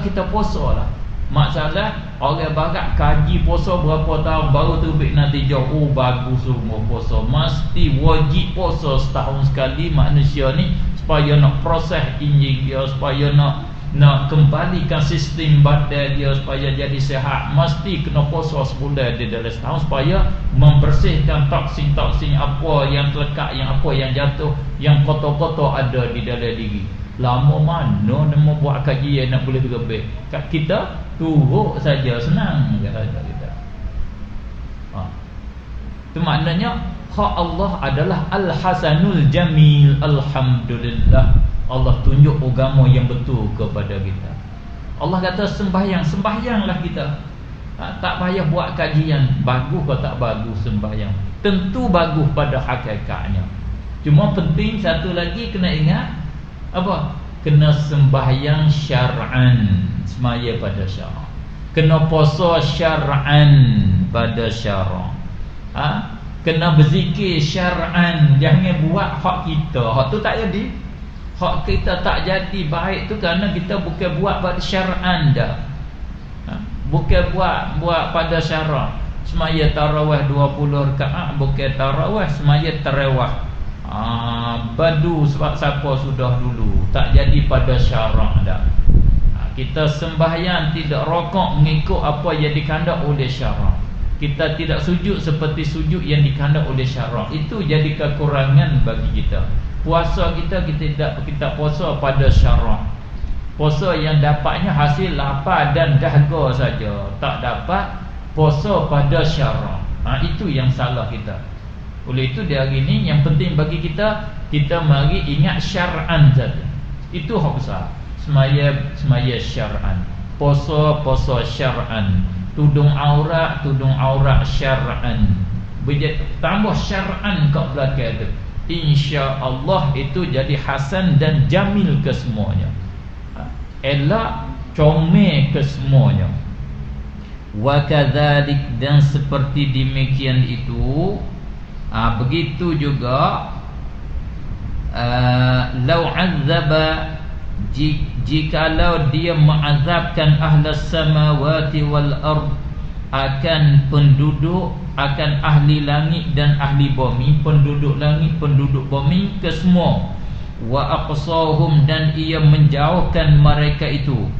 kita puasa lah. Masalah orang barat kaji puasa berapa tahun baru terbit natijah. Oh bagus semua puasa. Mesti wajib puasa setahun sekali manusia ni, supaya nak proses injing dia, supaya nak kembalikan sistem badan dia supaya jadi sihat. Mesti kena puasa sebulan di dalam setahun, supaya membersihkan toksin-toksin apa yang terlekat, yang apa yang jatuh, yang kotor-kotor ada di dalam diri. Lama mana nak buat kajian nak boleh terbit? Kat kita turut saja, senang kata kita. Itu maknanya hak Allah adalah Al-Hasanul Jamil. Alhamdulillah, Allah tunjuk agama yang betul kepada kita. Allah kata sembahyanglah kita. Tak payah buat kajian bagus ke tak bagus sembahyang. Tentu bagus pada hakikatnya. Cuma penting satu lagi kena ingat apa? Kena sembahyang syar'an, semaya pada syara'. Kena puasa syar'an pada syara'. Kena berzikir syar'an. Jangan buat hak kita. Hak tu tak jadi. Hak kita tak jadi baik tu kerana kita bukan buat pada syar'an dah. Bukan buat pada syara'. Semaya tarawih 20 rakaat bukan tarawih, semaya tarawih. Badu sebab siapa sudah dulu, tak jadi pada syara' dah. Kita sembahyang tidak rokok mengikut apa yang dikandang oleh syara'. Kita tidak sujud seperti sujud yang dikandang oleh syara'. Itu jadi kekurangan bagi kita. Puasa kita tidak puasa pada syara'. Puasa yang dapatnya hasil lapar dan dahaga saja, tak dapat puasa pada syara'. Itu yang salah kita. Oleh itu di hari ini yang penting bagi kita mari ingat syar'an saja. Itu hak besar. Semaya syar'an. Puasa syar'an. Tudung aurat syar'an. Tambah syar'an kat belakang tu, insya-Allah itu jadi hasan dan jamil ke semuanya. Elak comel ke semuanya. Wa kadzalik, dan seperti demikian itu begitu juga lau azaba, jikalau dia mengazabkan ahlas samawati wal ard, akan penduduk, akan ahli langit dan ahli bumi, penduduk langit, penduduk bumi ke semua. Wa aqsahum, dan ia menjauhkan mereka itu,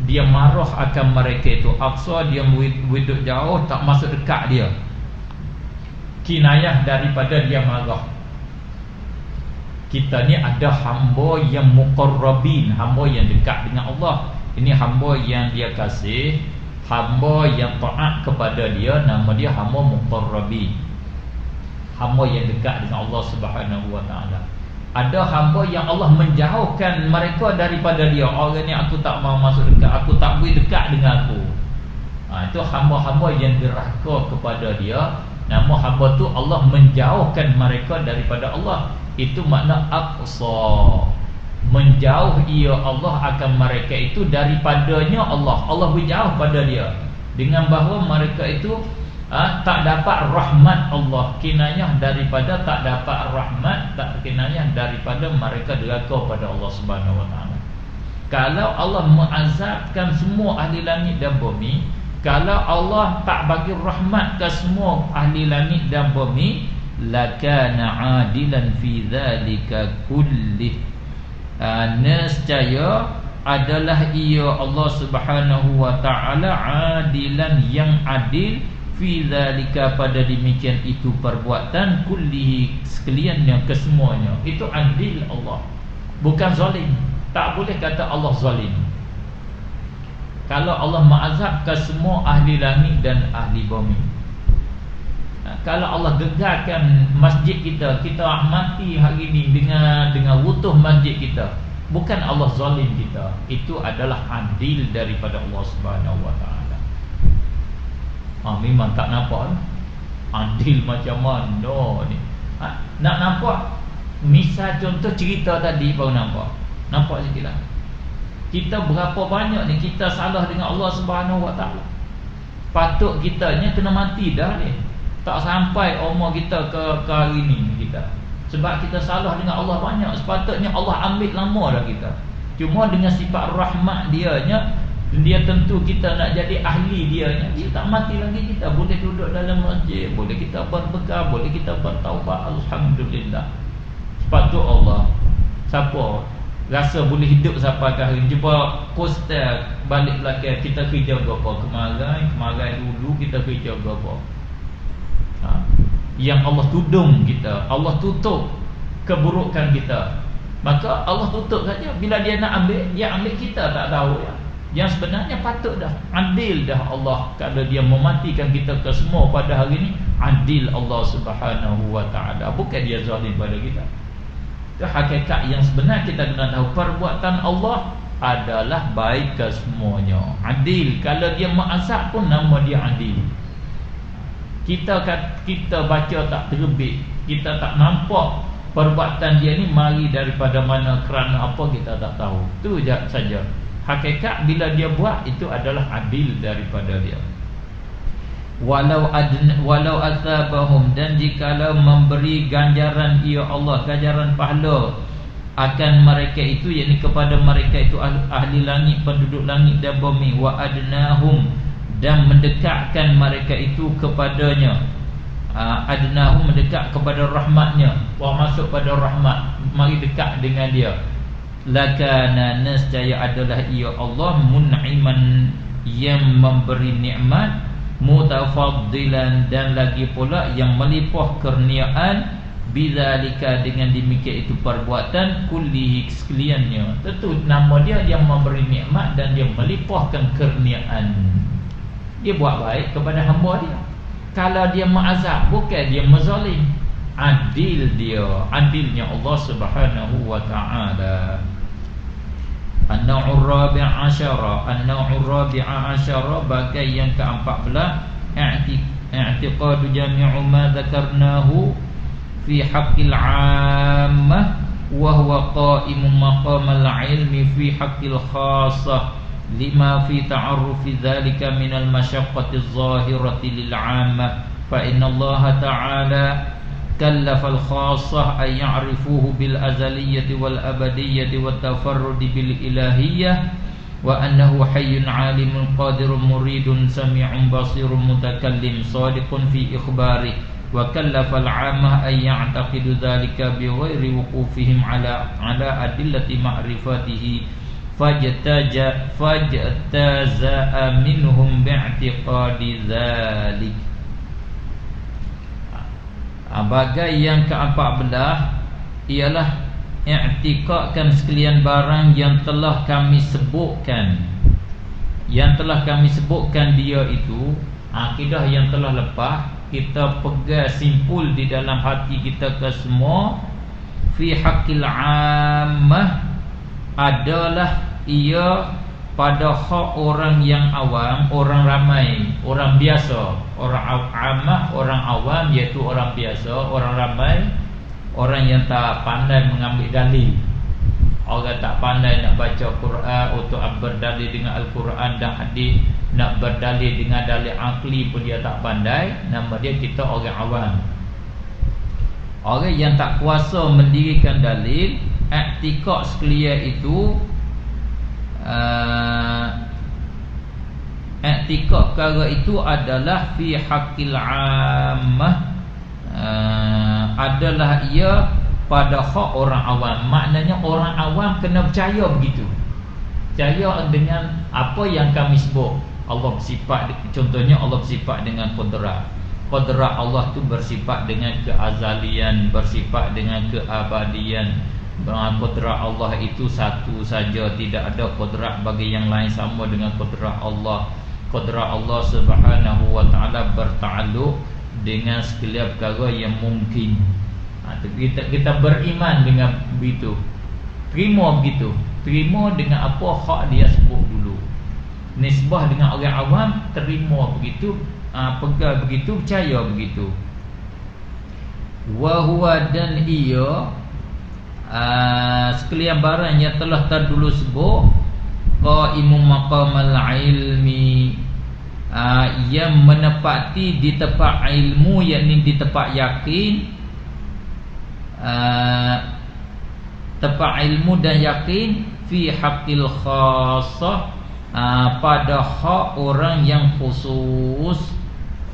dia marah akan mereka itu. Aqsa dia widuk jauh, tak masuk dekat dia, kinayah daripada dia marah. Kita ni ada hamba yang muqarrabin, hamba yang dekat dengan Allah. Ini hamba yang dia kasih, hamba yang taat kepada dia, nama dia hamba muqarrabin, hamba yang dekat dengan Allah Subhanahu wa taala. Ada hamba yang Allah menjauhkan mereka daripada dia. Orang ni aku tak mau masuk dekat, aku tak boleh dekat dengan aku. Itu hamba-hamba yang derhaka kepada dia. Nama hamba tu Allah menjauhkan mereka daripada Allah. Itu makna aqsa. Menjauh ia Allah akan mereka itu daripadanya Allah. Allah berjauh pada dia, dengan bahawa mereka itu tak dapat rahmat Allah. Kinayah daripada tak dapat rahmat, tak kinayah daripada mereka derhaka pada Allah Subhanahu wa taala. Kalau Allah mengazabkan semua ahli langit dan bumi, kalau Allah tak bagi rahmat ke semua ahli langit dan bumi, lakana adilan fi dzalika kullih. Nescaya adalah ia Allah Subhanahu wa taala adilan, yang adil, fi dzalika pada demikian itu perbuatan, kullihi sekaliannya, kesemuanya. Itu adil Allah, bukan zalim. Tak boleh kata Allah zalim. Kalau Allah mengazab ke semua ahli langit dan ahli bumi. Kalau Allah gegarkan masjid kita, kita mati hari ini dengan utuh masjid kita, bukan Allah zalim kita. Itu adalah adil daripada Allah Subhanahu wa taala. Memang tak nampak adil macam mana ni. Nak nampak misal contoh cerita tadi baru nampak. Nampak sikitlah. Kita berapa banyak ni kita salah dengan Allah Subhanahu Wa Taala. Patut kitanya kena mati dah ni. Tak sampai umur kita ke hari ni kita. Sebab kita salah dengan Allah banyak. Sepatutnya Allah ambil lama dah kita. Cuma dengan sifat rahmat dianya, dia tentu kita nak jadi ahli dianya, dia tak mati lagi kita. Boleh duduk dalam masjid, boleh kita berbekal, boleh kita bertaubat. Alhamdulillah. Sepatut Allah. Siapa rasa boleh hidup sampai ke hari ni, jumpa poster balik belakang, kita kerja berapa kemarin dulu kita kerja berapa. Yang Allah tudung kita, Allah tutup keburukan kita, maka Allah tutup saja. Bila dia nak ambil, dia ambil, kita tak tahu ya. Yang sebenarnya patut dah, adil dah Allah kalau dia mematikan kita ke semua pada hari ini. Adil Allah Subhanahu Wa Taala, bukan dia zalim pada kita. Itu hakikat yang sebenar. Kita kena tahu perbuatan Allah adalah baik ke semuanya. Adil. Kalau dia mengazab pun nama dia adil. Kita baca tak terbit, kita tak nampak perbuatan dia ni mari daripada mana, kerana apa kita tak tahu. Itu saja. Hakikat bila dia buat itu adalah adil daripada dia. Walau asabahum, dan jikalau memberi ganjaran ia Allah, ganjaran pahala akan mereka itu, yakni kepada mereka itu ahli langit, penduduk langit dan bumi. Wa adnahum, dan mendekatkan mereka itu kepadanya. Adnahum, mendekat kepada rahmatnya. Wah, masuk pada rahmat, mari dekat dengan dia. Lakana, nescaya adalah ia Allah mun'iman, yang memberi nikmat, mutafaddilan, dan lagi pula yang melimpah kurniaan, bidzalika, dengan demikian itu perbuatan, kullihi, sekaliannya. Tentu nama dia yang memberi nikmat dan dia melimpahkan kurniaan. Dia buat baik kepada hamba dia. Kalau dia mengazab, bukan dia menzalim. Adil dia, adilnya Allah Subhanahu Wa Taala. An-naw'ur rabi'a asyara, an-naw'ur rabi'a asyara, bagai yang ke-14, i'tiqadu jami'u ma dzakarnahu fi haqqil 'ammah wa huwa qa'imun maqamal 'ilmi fi haqqil khassah, lima fi ta'arrufi dzalika minal masyaqqati adh-dhahirati lil 'ammah. Fa inna Allah ta'ala kallafa al-khassah ay ya'rifuhu bil azaliyyati wal abadiyyati wat tafarrudi bil ilahiyyah, wa annahu hayyun 'alimun qadirun muridun sami'un basirun mutakallim sadiqun fi ikhbari. Wa kallafa al-'ammah ay ya'taqidu dzalika bi ghairi wuqufihim ala adillati ma'rifatihi fajtaza'a minhum bi'tiqadi dzalik. Bagai yang ke-14 ialah i'tiqadkan sekalian barang yang telah kami sebutkan. Yang telah kami sebutkan dia itu akidah yang telah lepas, kita pegang simpul di dalam hati kita ke semua. Fi haqqil 'ammah, adalah ia pada hak orang yang awam, orang ramai, orang biasa. Orang amah, orang awam, iaitu orang biasa, orang ramai, orang yang tak pandai mengambil dalil. Orang tak pandai nak baca Quran untuk berdalil dengan Al-Quran dan hadis, nak berdalil dengan dalil akli pun dia tak pandai. Nama dia kita orang awam. Orang yang tak kuasa mendirikan dalil, i'tiqad sekalian itu, i'tiqad perkara itu adalah fi haqqil 'ammah, adalah ia pada hak orang awam. Maknanya orang awam kena percaya begitu. Percaya dengan apa yang kami sebut. Allah bersifat, contohnya Allah bersifat dengan qudrat. Qudrat Allah tu bersifat dengan keazalian, bersifat dengan keabadian. Qudrat Allah itu satu saja, tidak ada qudrat bagi yang lain sama dengan qudrat Allah. Qudrat Allah Subhanahu Wa Taala bertakluk dengan sekalian perkara yang mungkin. Kita beriman dengan begitu. Terima begitu. Terima dengan apa hak dia sebut dulu. Nisbah dengan orang awam, terima begitu, pegang begitu, percaya begitu. Wa huwa, dan ia sekalian barang yang telah terdulu sebut, qaimu maqamal ilmi, yang menepati di tempat ilmu, yakni di tempat yakin, tempat ilmu dan yakin, fi haqqil khassah, pada hak orang yang khusus,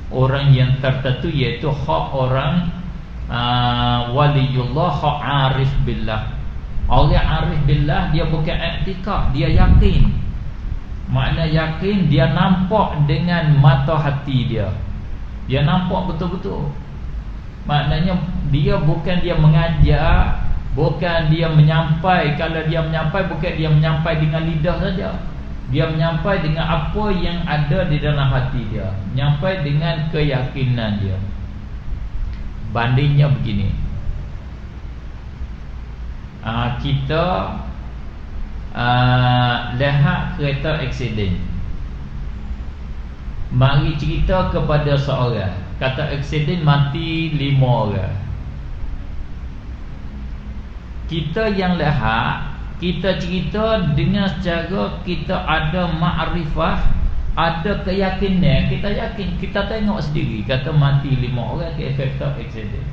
orang yang tertentu, iaitu hak orang waliullah, hak arif billah. Orang arif billah dia bukan i'tikad, dia yakin. Makna yakin, dia nampak dengan mata hati dia. Dia nampak betul-betul. Maknanya dia bukan dia mengajar, bukan dia menyampai. Kalau dia menyampai, bukan dia menyampai dengan lidah saja. Dia menyampai dengan apa yang ada di dalam hati dia, menyampai dengan keyakinan dia. Bandingnya begini, kita lihat kereta aksiden. Mari cerita kepada seorang, kata aksiden mati 5 orang. Kita yang lihat, kita cerita dengan secara kita ada ma'rifah, ada keyakinan. Kita yakin, kita tengok sendiri, kata mati 5 orang ke efektif aksiden.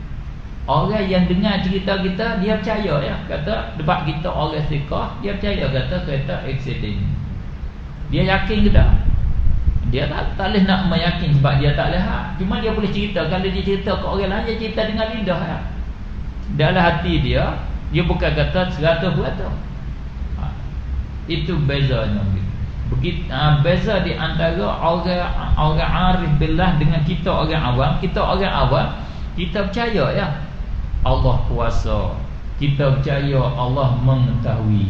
Orang yang dengar cerita kita, dia percaya ya, kata sebab kita orang thiqah, dia percaya kata kereta aksiden. Dia yakin ke tak? Dia tak boleh nak meyakin sebab dia tak lihat. Cuma dia boleh cerita. Kalau dia cerita ke orang lain, dia cerita dengan lidah ya. Dalam hati dia bukan kata 100%. Itu bezanya. Begitu beza di antara orang arif billah dengan kita orang awam. Kita orang awam, kita percaya ya Allah kuasa, kita percaya Allah mengetahui,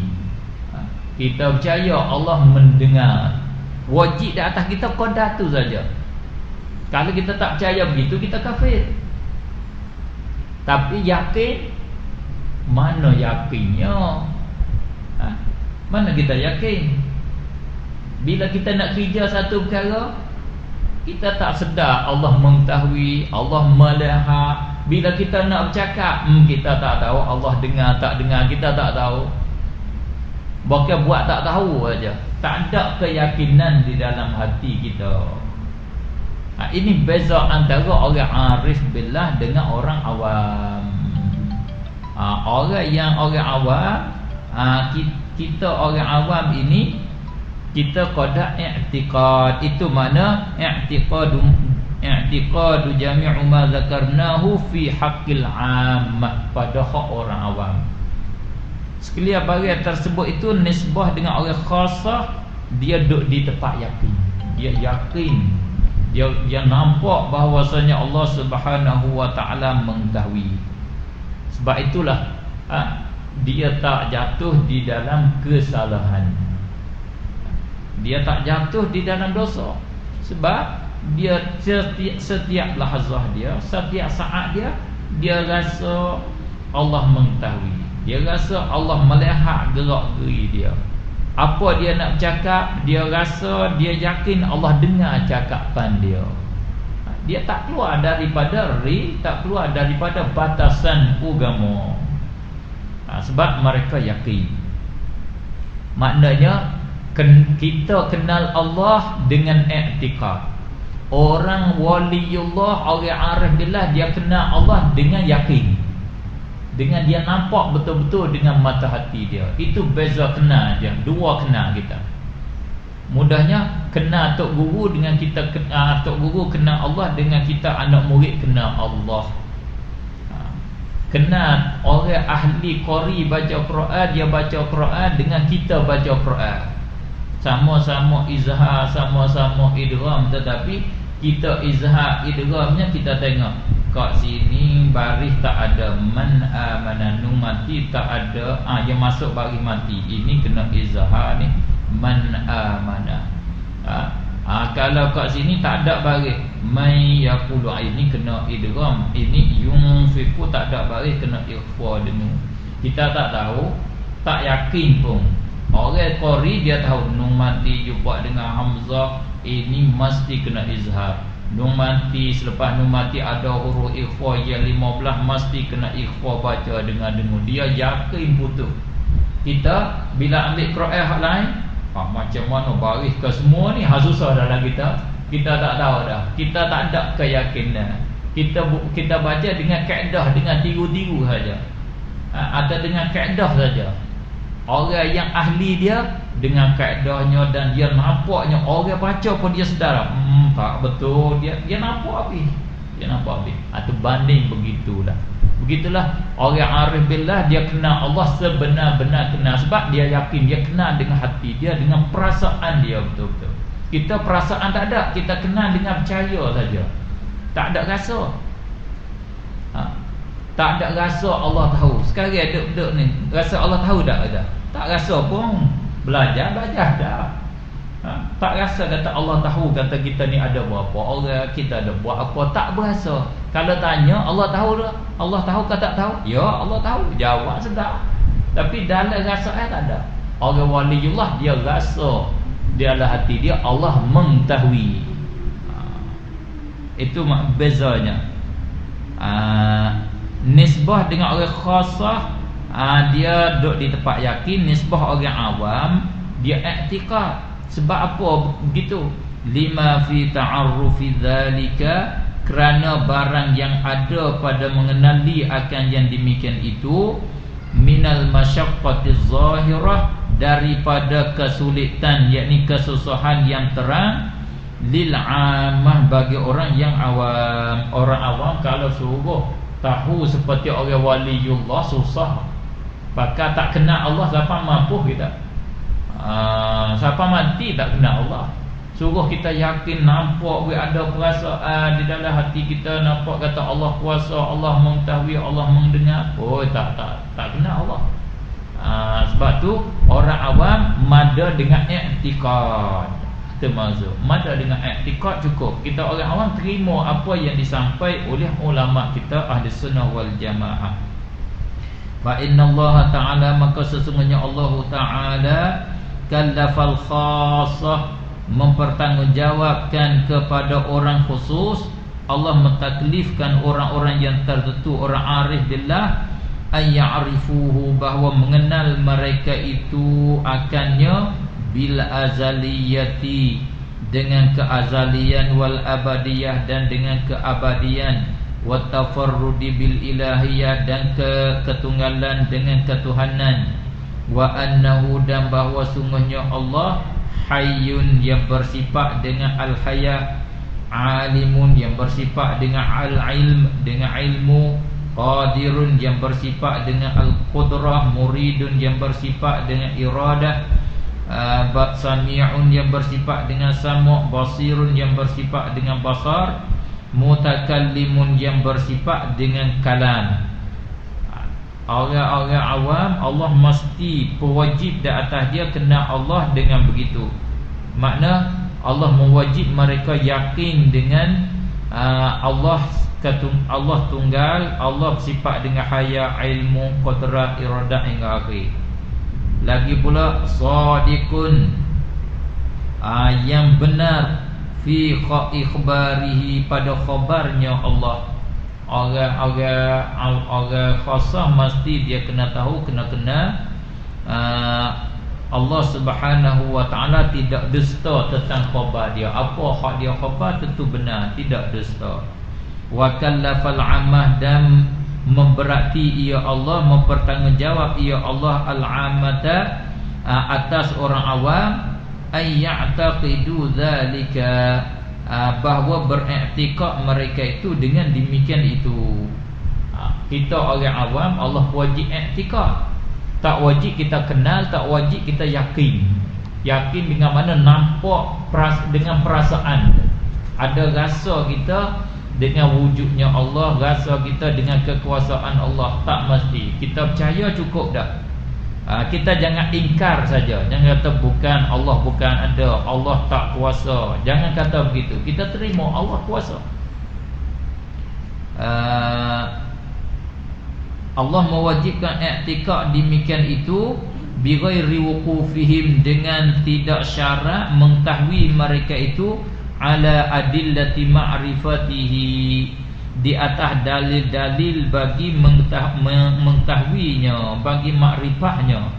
kita percaya Allah mendengar. Wajib di atas kita qadar tu saja. Kalau kita tak percaya begitu, kita kafir. Tapi yakin, mana yakinnya? Mana kita yakin? Bila kita nak kerja satu perkara, kita tak sedar Allah mengetahui, Allah melihat. Bila kita nak bercakap, kita tak tahu Allah dengar tak dengar, kita tak tahu. Bahkan buat tak tahu aja. Tak ada keyakinan di dalam hati kita. Ini beza antara orang arif billah dengan orang awam. Orang awam, kita orang awam ini, kita qada i'tiqad. Itu mana i'tiqadu jami'u ma zakarnahu fi haqqil 'ammah, pada hak orang awam. Sekalian barang tersebut itu nisbah dengan orang khasah, dia duduk di tempat yakin. Dia yakin, dia nampak bahawasanya Allah Subhanahu wa taala mengetahui. Sebab itulah dia tak jatuh di dalam kesalahan. Dia tak jatuh di dalam dosa. Sebab dia setiap lahzah dia, setiap saat dia rasa Allah mengetahui. Dia rasa Allah melihat gerak-geri dia. Apa dia nak bercakap, dia rasa, dia yakin Allah dengar cakapan dia. Dia tak keluar daripada tak keluar daripada batasan agama. Sebab mereka yakin. Maknanya kita kenal Allah dengan i'tiqad. Orang waliullah, orang arif billah, dia kenal Allah dengan yakin. Dengan dia nampak betul-betul dengan mata hati dia. Itu beza kenal je. Dua kenal kita. Mudahnya kenal tok guru dengan kita tok guru kenal Allah dengan kita anak murid kenal Allah. Kenal orang ahli qari baca Quran, dia baca Quran dengan kita baca Quran. Sama-sama izhar, sama-sama idgham, tetapi kita izhar idghamnya kita tengok kat sini baris tak ada man amana, nun mati tak ada, yang masuk baris mati. Ini kena izhar ni, man amana. Kalau kat sini tak ada baris may yaqulu, ini kena idgham. Ini yunfiqu tak ada baris, kena ikhfa dulu. Kita tak tahu, tak yakin pun. Orang qari dia tahu nun mati jumpa dengan hamzah, ini mesti kena izhar. Nun mati, selepas nun mati ada huruf ikhfa yang 15, mesti kena ikhfa baca dengan dengung. Dia yakin betul. Kita bila ambil Quran hak lain, Macam mana baris ke semua ni susah dalam kita. Kita tak tahu dah. Kita tak ada keyakinan. Kita baca dengan kaedah, dengan tiru-tiru saja. Ada dengan kaedah saja. Orang yang ahli dia dengan kaedahnya dan dia nampaknya orang baca pun dia sedar. Tak betul, dia nampak habis. Dia nampak habis. Itu banding begitulah. Begitulah orang arif billah, dia kenal Allah sebenar-benar kenal. Sebab dia yakin, dia kenal dengan hati dia, dengan perasaan dia betul-betul. Kita perasaan tak ada, kita kenal dengan percaya saja. Tak ada rasa. Tak ada rasa Allah tahu. Sekarang duduk ni, rasa Allah tahu tak ada? Tak rasa pun belajar dah. Tak rasa kata Allah tahu, kata kita ni ada berapa orang, kita ada buat apa, tak berasa. Kalau tanya Allah tahu dah, Allah tahu ke tak tahu? Ya, Allah tahu, jawab sedap. Tapi dalam rasa tak ada. Orang waliullah dia rasa di dalam hati dia Allah mengetahui. Itu bezanya. Nisbah dengan orang khasah, dia duduk di tempat yakin. Nisbah orang awam, dia i'tiqad. Sebab apa begitu? Lima fi ta'arrufi dzalika, kerana barang yang ada pada mengenali akan yang demikian itu, minal masyaqqatiz zahirah, daripada kesulitan, yakni kesusahan yang terang, lil amah, bagi orang yang awam. Orang awam kalau suruh tahu seperti orang waliullah susah. Pakar tak kenal Allah, siapa mampu kita? Siapa mati tak kenal Allah? Suruh kita yakin, nampak ada perasaan di dalam hati kita, nampak kata Allah kuasa, Allah mengetahui, Allah mendengar. Oh, tak kenal Allah. Sebab tu orang awam mada dengan i'tiqad. Termasuk mada dengan i'tiqad cukup. Kita orang awam terima apa yang disampaikan oleh ulama kita ahli sunnah wal jamaah. Fa innallaha ta'ala, maka sesungguhnya Allah Ta'ala kallafal khassah, mempertanggungjawabkan kepada orang khusus. Allah mentaklifkan orang-orang yang tertentu, orang arif billah, ayya'rifuhu, bahawa mengenal mereka itu akannya, bil azaliyati, dengan keazalian, wal abadiyah, dan dengan keabadian, wa tafarrudi bil ilahiyah, dan ketunggalan dengan ketuhanan, wa annahu, dan bahawa sungguhnya Allah hayyun, yang bersifat dengan al-haya, alimun, yang bersifat dengan al-ilm, dengan ilmu, qadirun, yang bersifat dengan al-qudrah, muridun, yang bersifat dengan iradah, sami'un, yang bersifat dengan sama', basirun, yang bersifat dengan basar, mutakallimun, yang bersifat dengan kalam. Orang-orang awam Allah mesti pewajib di atas dia kenal Allah dengan begitu. Makna Allah mewajib mereka yakin dengan Allah tunggal, Allah bersifat dengan haya, ilmu, qudrah, iradah hingga akhir. Lagi pula sadiqun, yang benar, fi ikhbarihi, pada khabarnya Allah. Orang khasah mesti dia kena tahu, kena Allah Subhanahu wa ta'ala tidak dusta tentang khabar dia. Apa hak dia khabar tentu benar, tidak dusta. Wa kallafal ammah, dan memberati ia Allah, mempertanggungjawab ia Allah al-ammata, atas orang awam, ayya'taqidu dzalika, bahawa beriktikad mereka itu dengan demikian itu. Kita orang awam Allah wajib iktikad, tak wajib kita kenal, tak wajib kita yakin. Yakin dengan mana? Nampak dengan perasaan. Ada rasa kita dengan wujudnya Allah, rasa kita dengan kekuasaan Allah. Tak mesti. Kita percaya cukup dah. Kita jangan ingkar saja. Jangan kata bukan, Allah bukan ada, Allah tak kuasa. Jangan kata begitu. Kita terima Allah kuasa. Allah mewajibkan i'tikad demikian itu, bighairi wuqufihim, dengan tidak syarat mengetahui mereka itu, ala adillati ma'rifatihi, di atas dalil-dalil bagi mengetahuinya, bagi makrifahnya.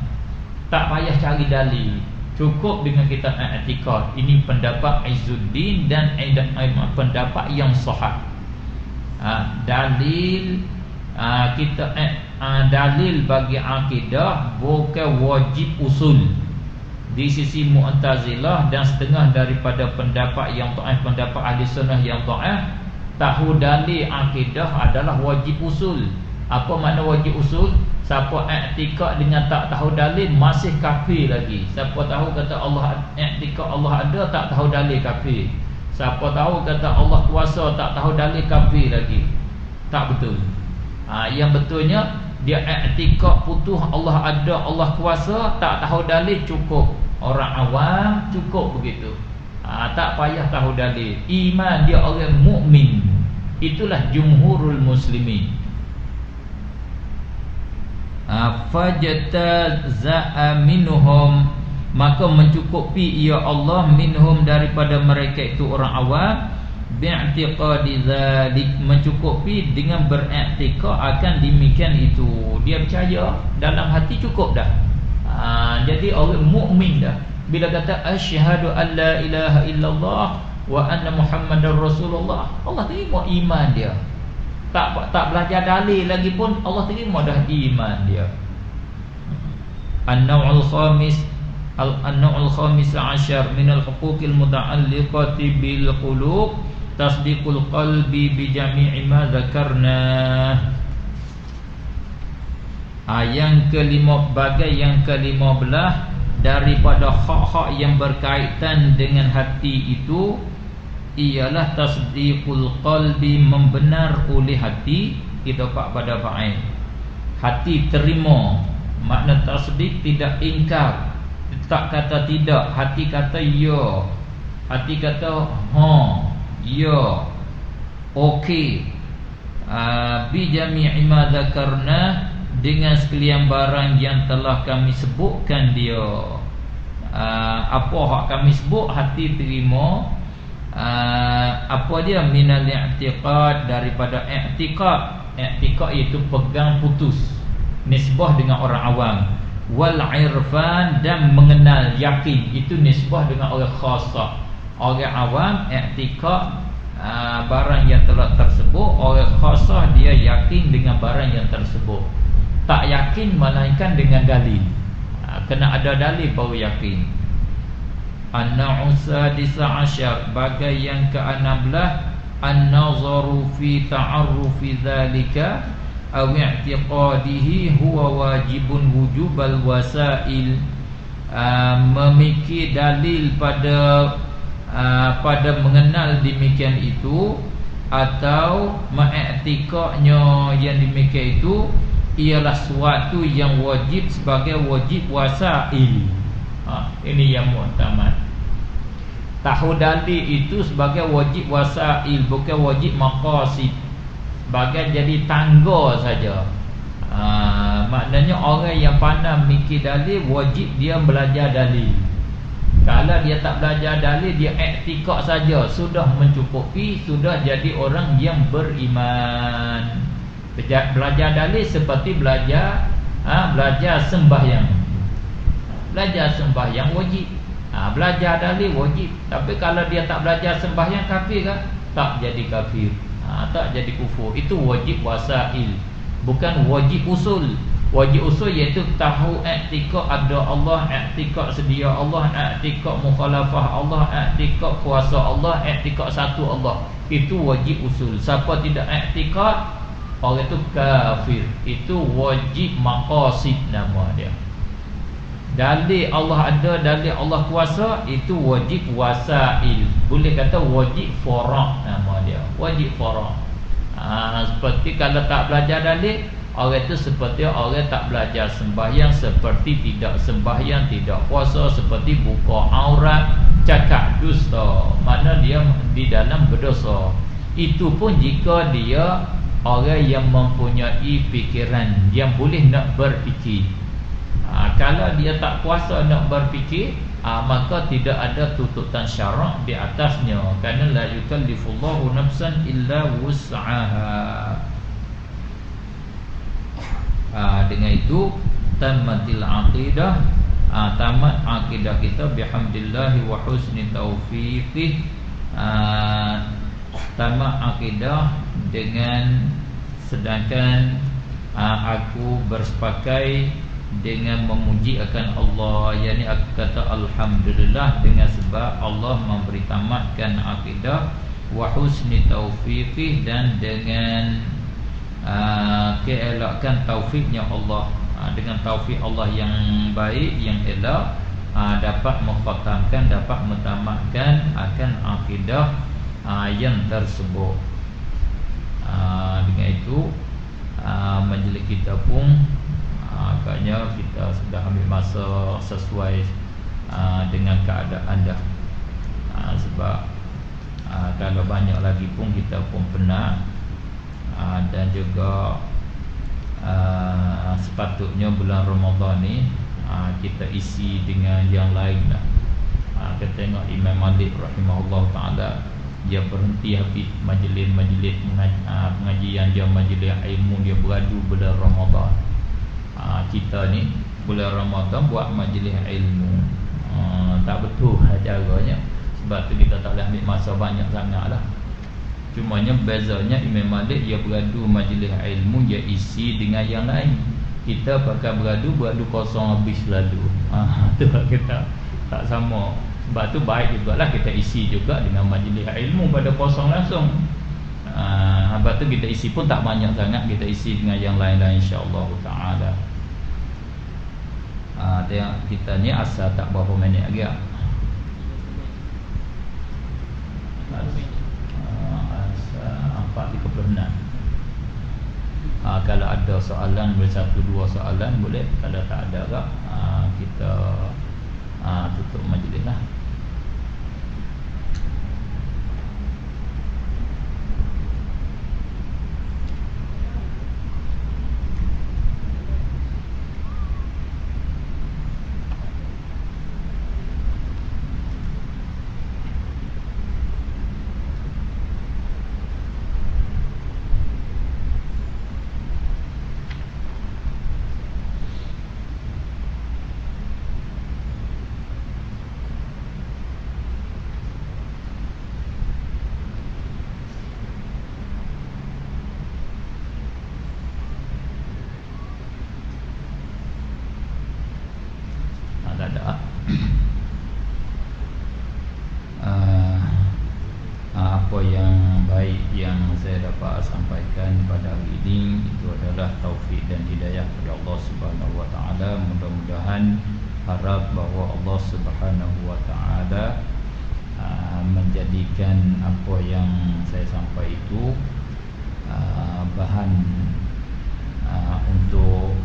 Tak payah cari dalil. Cukup dengan kita i'tikad. Ini pendapat Izzuddin dan pendapat yang sahih. Dalil dalil bagi akidah bukan wajib usul. Di sisi Mu'tazilah dan setengah daripada pendapat yang dhaif, pendapat ahli sunnah yang dhaif, tahu dalil akidah adalah wajib usul. Apa makna wajib usul? Siapa i'tikad dengan tak tahu dalil masih kafir lagi. Siapa tahu kata Allah i'tikad Allah ada tak tahu dalil kafir. Siapa tahu kata Allah kuasa tak tahu dalil kafir lagi. Tak betul. Yang betulnya dia i'tikad putus Allah ada, Allah kuasa, tak tahu dalil cukup. Orang awam cukup begitu. Tak payah tahu dalil. Iman dia orang mukmin. Itulah jumhurul muslimin. Fajtaza'a minhum, maka mencukupi ia Allah minhum daripada mereka itu orang awam, bi'tiqadi zalik, mencukupi dengan beriktikad akan demikian itu. Dia percaya dalam hati cukup dah. Jadi orang mukmin dah. Bila kata asyhadu an la ilaha illallah wa anna muhammadar rasulullah, Allah terima iman dia. Tak belajar dalil lagi pun Allah terima dah iman dia. An-naw'ul khamis ashar min al-huquqil muta'alliqati bil qulub tasdiqul qalbi bi jami'i ma dzakarna. Yang kelima, bagai yang ke-15 daripada hak-hak yang berkaitan dengan hati itu ialah tasdiqul qalbi, membenar oleh hati. Kita pada fa'il, hati terima. Makna tasdiq tidak ingkar, tak kata tidak, hati kata ya, hati kata ya, okey. Bi jami'i ma dzakarna, dengan sekalian barang yang telah kami sebutkan dia. Apa hak kami sebut hati terima. Apa dia? Minal i'tiqad, daripada i'tiqad. I'tiqad iaitu pegang putus, nisbah dengan orang awam. Wal irfan, dan mengenal, yakin, itu nisbah dengan orang khasah. Orang awam i'tiqad barang yang telah tersebut, orang khasah dia yakin dengan barang yang tersebut. Tak yakin melainkan dengan dalil. Kena ada dalil baru yakin. An-na'usadisa asyar, bagai yang ke-16, an-nazaru fi ta'arrufi dhalika aw i'tiqadihi huwa wajibun wujubal wasail. Memikir dalil pada mengenal demikian itu, atau mengiktikadnya yang demikian itu ialah suatu yang wajib sebagai wajib wasail. Ini yang mu'tamad. Tahu dalil itu sebagai wajib wasail, bukan wajib maqasid, sebagai jadi tangga saja. Maknanya orang yang pandai mikir dalil, wajib dia belajar dalil. Kalau dia tak belajar dalil, dia i'tikad saja, sudah mencukupi, sudah jadi orang yang beriman. Belajar dalil seperti belajar sembahyang. Belajar sembahyang wajib. Belajar dalil wajib. Tapi kalau dia tak belajar sembahyang, kafir kan? Tak jadi kafir. Tak jadi kufur. Itu wajib wasail, bukan wajib usul. Wajib usul iaitu tahu i'tikad ada Allah, i'tikad sedia Allah, i'tikad mukhalafah Allah, i'tikad kuasa Allah, i'tikad satu Allah. Itu wajib usul. Siapa tidak i'tikad, orang itu kafir. Itu wajib maqasid nama dia. Dalil Allah ada, dalil Allah kuasa, itu wajib wasail. Boleh kata wajib fara' nama dia. Wajib fara'. Seperti kalau tak belajar dalil, orang itu seperti orang tak belajar sembahyang, seperti tidak sembahyang, tidak puasa, seperti buka aurat, cakap dusta. Makna dia di dalam berdosa. Itu pun jika dia orang yang mempunyai fikiran, yang boleh nak berfikir. Kalau dia tak kuasa nak berfikir, maka tidak ada tuntutan syarak di atasnya, kerana la yukallifullahu nafsan illa wus'aha. Dengan itu tammatil aqidah tamat akidah kita bihamdillah wa husni taufiqih. Tamat akidah dengan sedangkan aku bersepakai dengan memuji akan Allah, yakni aku kata alhamdulillah dengan sebab Allah memberi tamatkan akidah, wa husni taufiqih, dan dengan keelakan taufiknya Allah, dengan taufik Allah yang baik, yang elok, dapat memfahamkan, dapat mentamatkan akan akidah yang tersebut. Dengan itu majlis kita pun agaknya kita sudah ambil masa sesuai dengan keadaan dah. Sebab kalau banyak lagi pun kita pun penat, dan juga sepatutnya bulan Ramadan ni kita isi dengan yang lain lah. Kita tengok Imam Malik rahimahullah ta'ala, dia berhenti habis majlis-majlis pengajian dia, majlis ilmu dia beradu bulan Ramadan. Kita ni bulan Ramadan buat majlis ilmu, tak betul caranya. Sebab tu kita tak boleh ambil masa banyak sangat lah. Cumanya bezanya Imam Malik dia beradu majlis ilmu, dia isi dengan yang lain. Kita pakai beradu kosong habis lalu. Tu kita tak sama. Sebab tu baik jugalah kita isi juga dengan majlis ilmu pada kosong langsung. Lepas tu kita isi pun tak banyak sangat, kita isi dengan yang lain-lain insya-Allah taala. Tengok kita ni asal tak berapa minit lagi. Asal 4.36. Kalau ada soalan, boleh 1-2 soalan boleh. Kalau tak ada tak, kita tutup majlis lah. Apa yang baik yang saya dapat sampaikan pada hari ini itu adalah taufik dan hidayah dari Allah Subhanahu wa taala. Mudah-mudahan harap bahawa Allah Subhanahu wa taala menjadikan apa yang saya sampaikan itu bahan untuk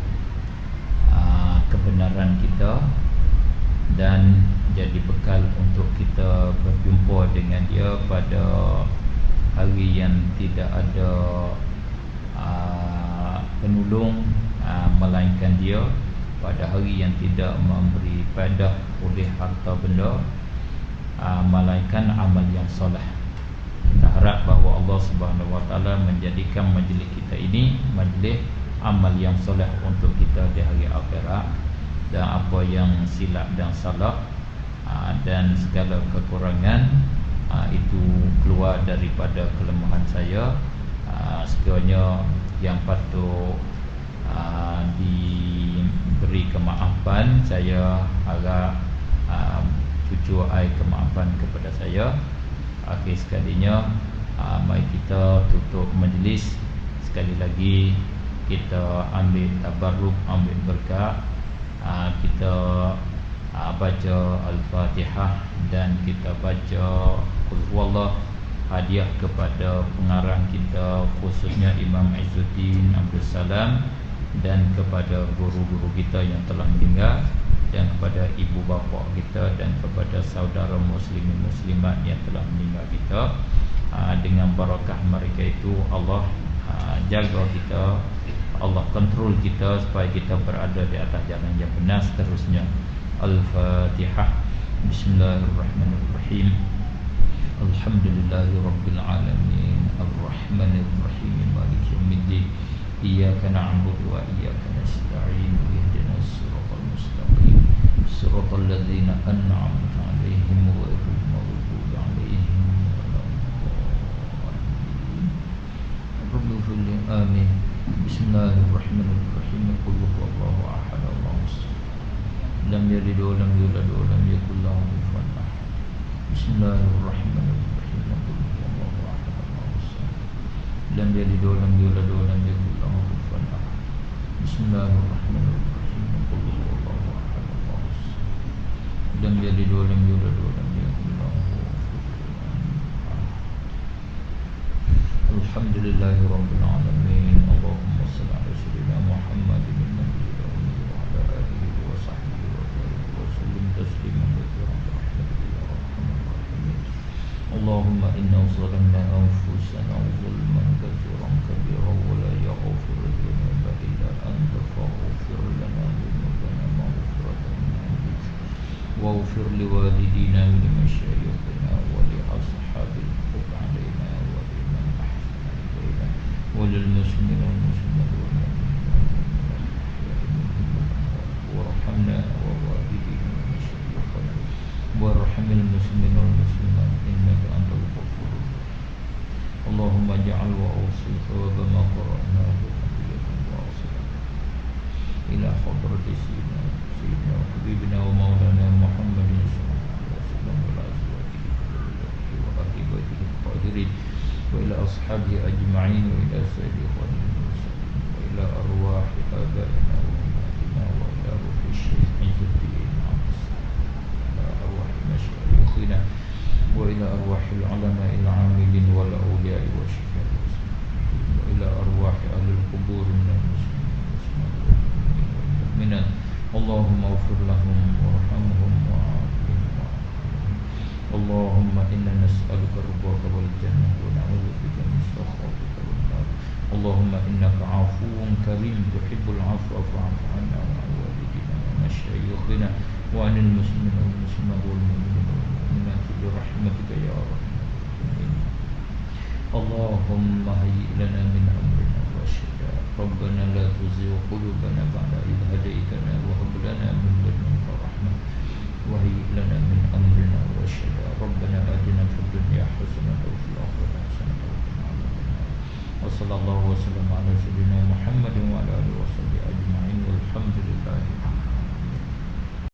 kebenaran kita dan jadi bekal untuk kita berjumpa dengan dia pada hari yang tidak ada penolong melainkan dia, pada hari yang tidak memberi faedah oleh harta benda melainkan amal yang soleh. Kita harap bahawa Allah Subhanahu wa taala menjadikan majlis kita ini majlis amal yang soleh untuk kita di hari akhirat, dan apa yang silap dan salah dan segala kekurangan itu keluar daripada kelemahan saya. Sekiranya yang patut diberi kemaafan, saya harap cucur air kemaafan kepada saya. Akhir sekalinya, mari kita tutup majlis. Sekali lagi kita ambil tabarruk, ambil berkat. Kita baca Al-Fatihah dan kita baca Qul Huwallah, hadiah kepada pengarang kita khususnya Imam Izzuddin Abdul Salam, dan kepada guru-guru kita yang telah meninggal, dan kepada ibu bapa kita, dan kepada saudara muslimin muslimat yang telah meninggal kita. Dengan barakah mereka itu Allah jaga kita, Allah kontrol kita supaya kita berada di atas jalan yang benar seterusnya. Al-Fatihah. Bismillahirrahmanirrahim. Alhamdulillahirabbil alamin. Arrahmanirrahim. Maliki yaumiddin. Iyyaka na'budu wa iyyaka nasta'in. Ihdinas siratal mustaqim. صراط الذين أنعمت عليهم غير المغضوب عليهم ولا الضالين. رب اغفر لي. آمين. بسم الله الرحمن الرحيم. قل هو الله أحد الله الصمد لم يلد ولم يولد ولم يكن له كفوا أحد. بسم الله الرحمن الرحيم. قل هو الله أحد الله الصمد لم يلد ولم يولد ولم يكن له كفوا أحد. بسم الله الرحمن الرحيم. قل هو الله أحد الله الصمد لم يلد ولم يولد ولم يكن له كفوا أحد. الحمد لله رب العالمين. اللهم صل على سيدنا محمد النبي الأمي وعلى آله وصحبه وسلم تسليما كثيرا برحمتك يا أرحم الراحمين. اللهم إنا ظلمنا أنفسنا ظلما كثيرا كبيرا ولا يغفر الذنوب إلا أنت فاغفر لنا ذنوبنا مغفرة من عندك واغفر لوالدينا ولمشايخنا ولأصحاب الحب علينا ولمن أحسن إلينا وللمسلمين والمسلمات والمؤمنين وارحمنا ووالدينا ومشايخنا وارحم المسلمين والمسلمات إنك أنت الغفور. اللهم اجعل وأوصي ثواب ما قرأناه هدية واصلة إلى حضرة سيدنا وحبيبنا ومولانا محمد صلى الله عليه وسلم وعلى أزواجه وذريته وأهل بيته الطاهرين وإلى أصحابه أجمعين وإلى سائر إخواننا المسلمين وإلى أرواح آبائنا وأمهاتنا وإلى روح الشيخ عز الدين عبد السلام وإلى أرواح مشايخنا وإلى أرواح العلماء العاملين والأولياء والشهداء وإلى أرواح أهل القبور من المسلمين والمؤمنين والمؤمنات. اللهم اغفر لهم وارحمهم وعافهم وعنهم. اللهم إنا نسألك رضاك والجنة ونعوذ بك من سخطك والنار. اللهم إنك عفو كريم تحب العفو فاعف عنا وعن والدينا ومشايخنا وعن المسلمين والمسلمات والمؤمنين والمؤمنات برحمتك يا أرحم الراحمين. اللهم هيئ لنا من أمرنا رشدا. ربنا لا تزغ قلوبنا بعد إذ هديتنا وهب لنا من لدنك رحمة وهيئ لنا من أمرنا رشدا. ربنا آتنا في الدنيا حسنة وفي الآخرة حسنة وقنا عذاب النار. وصلى الله وسلم على سيدنا محمد وعلى آله وصحبه أجمعين والحمد لله.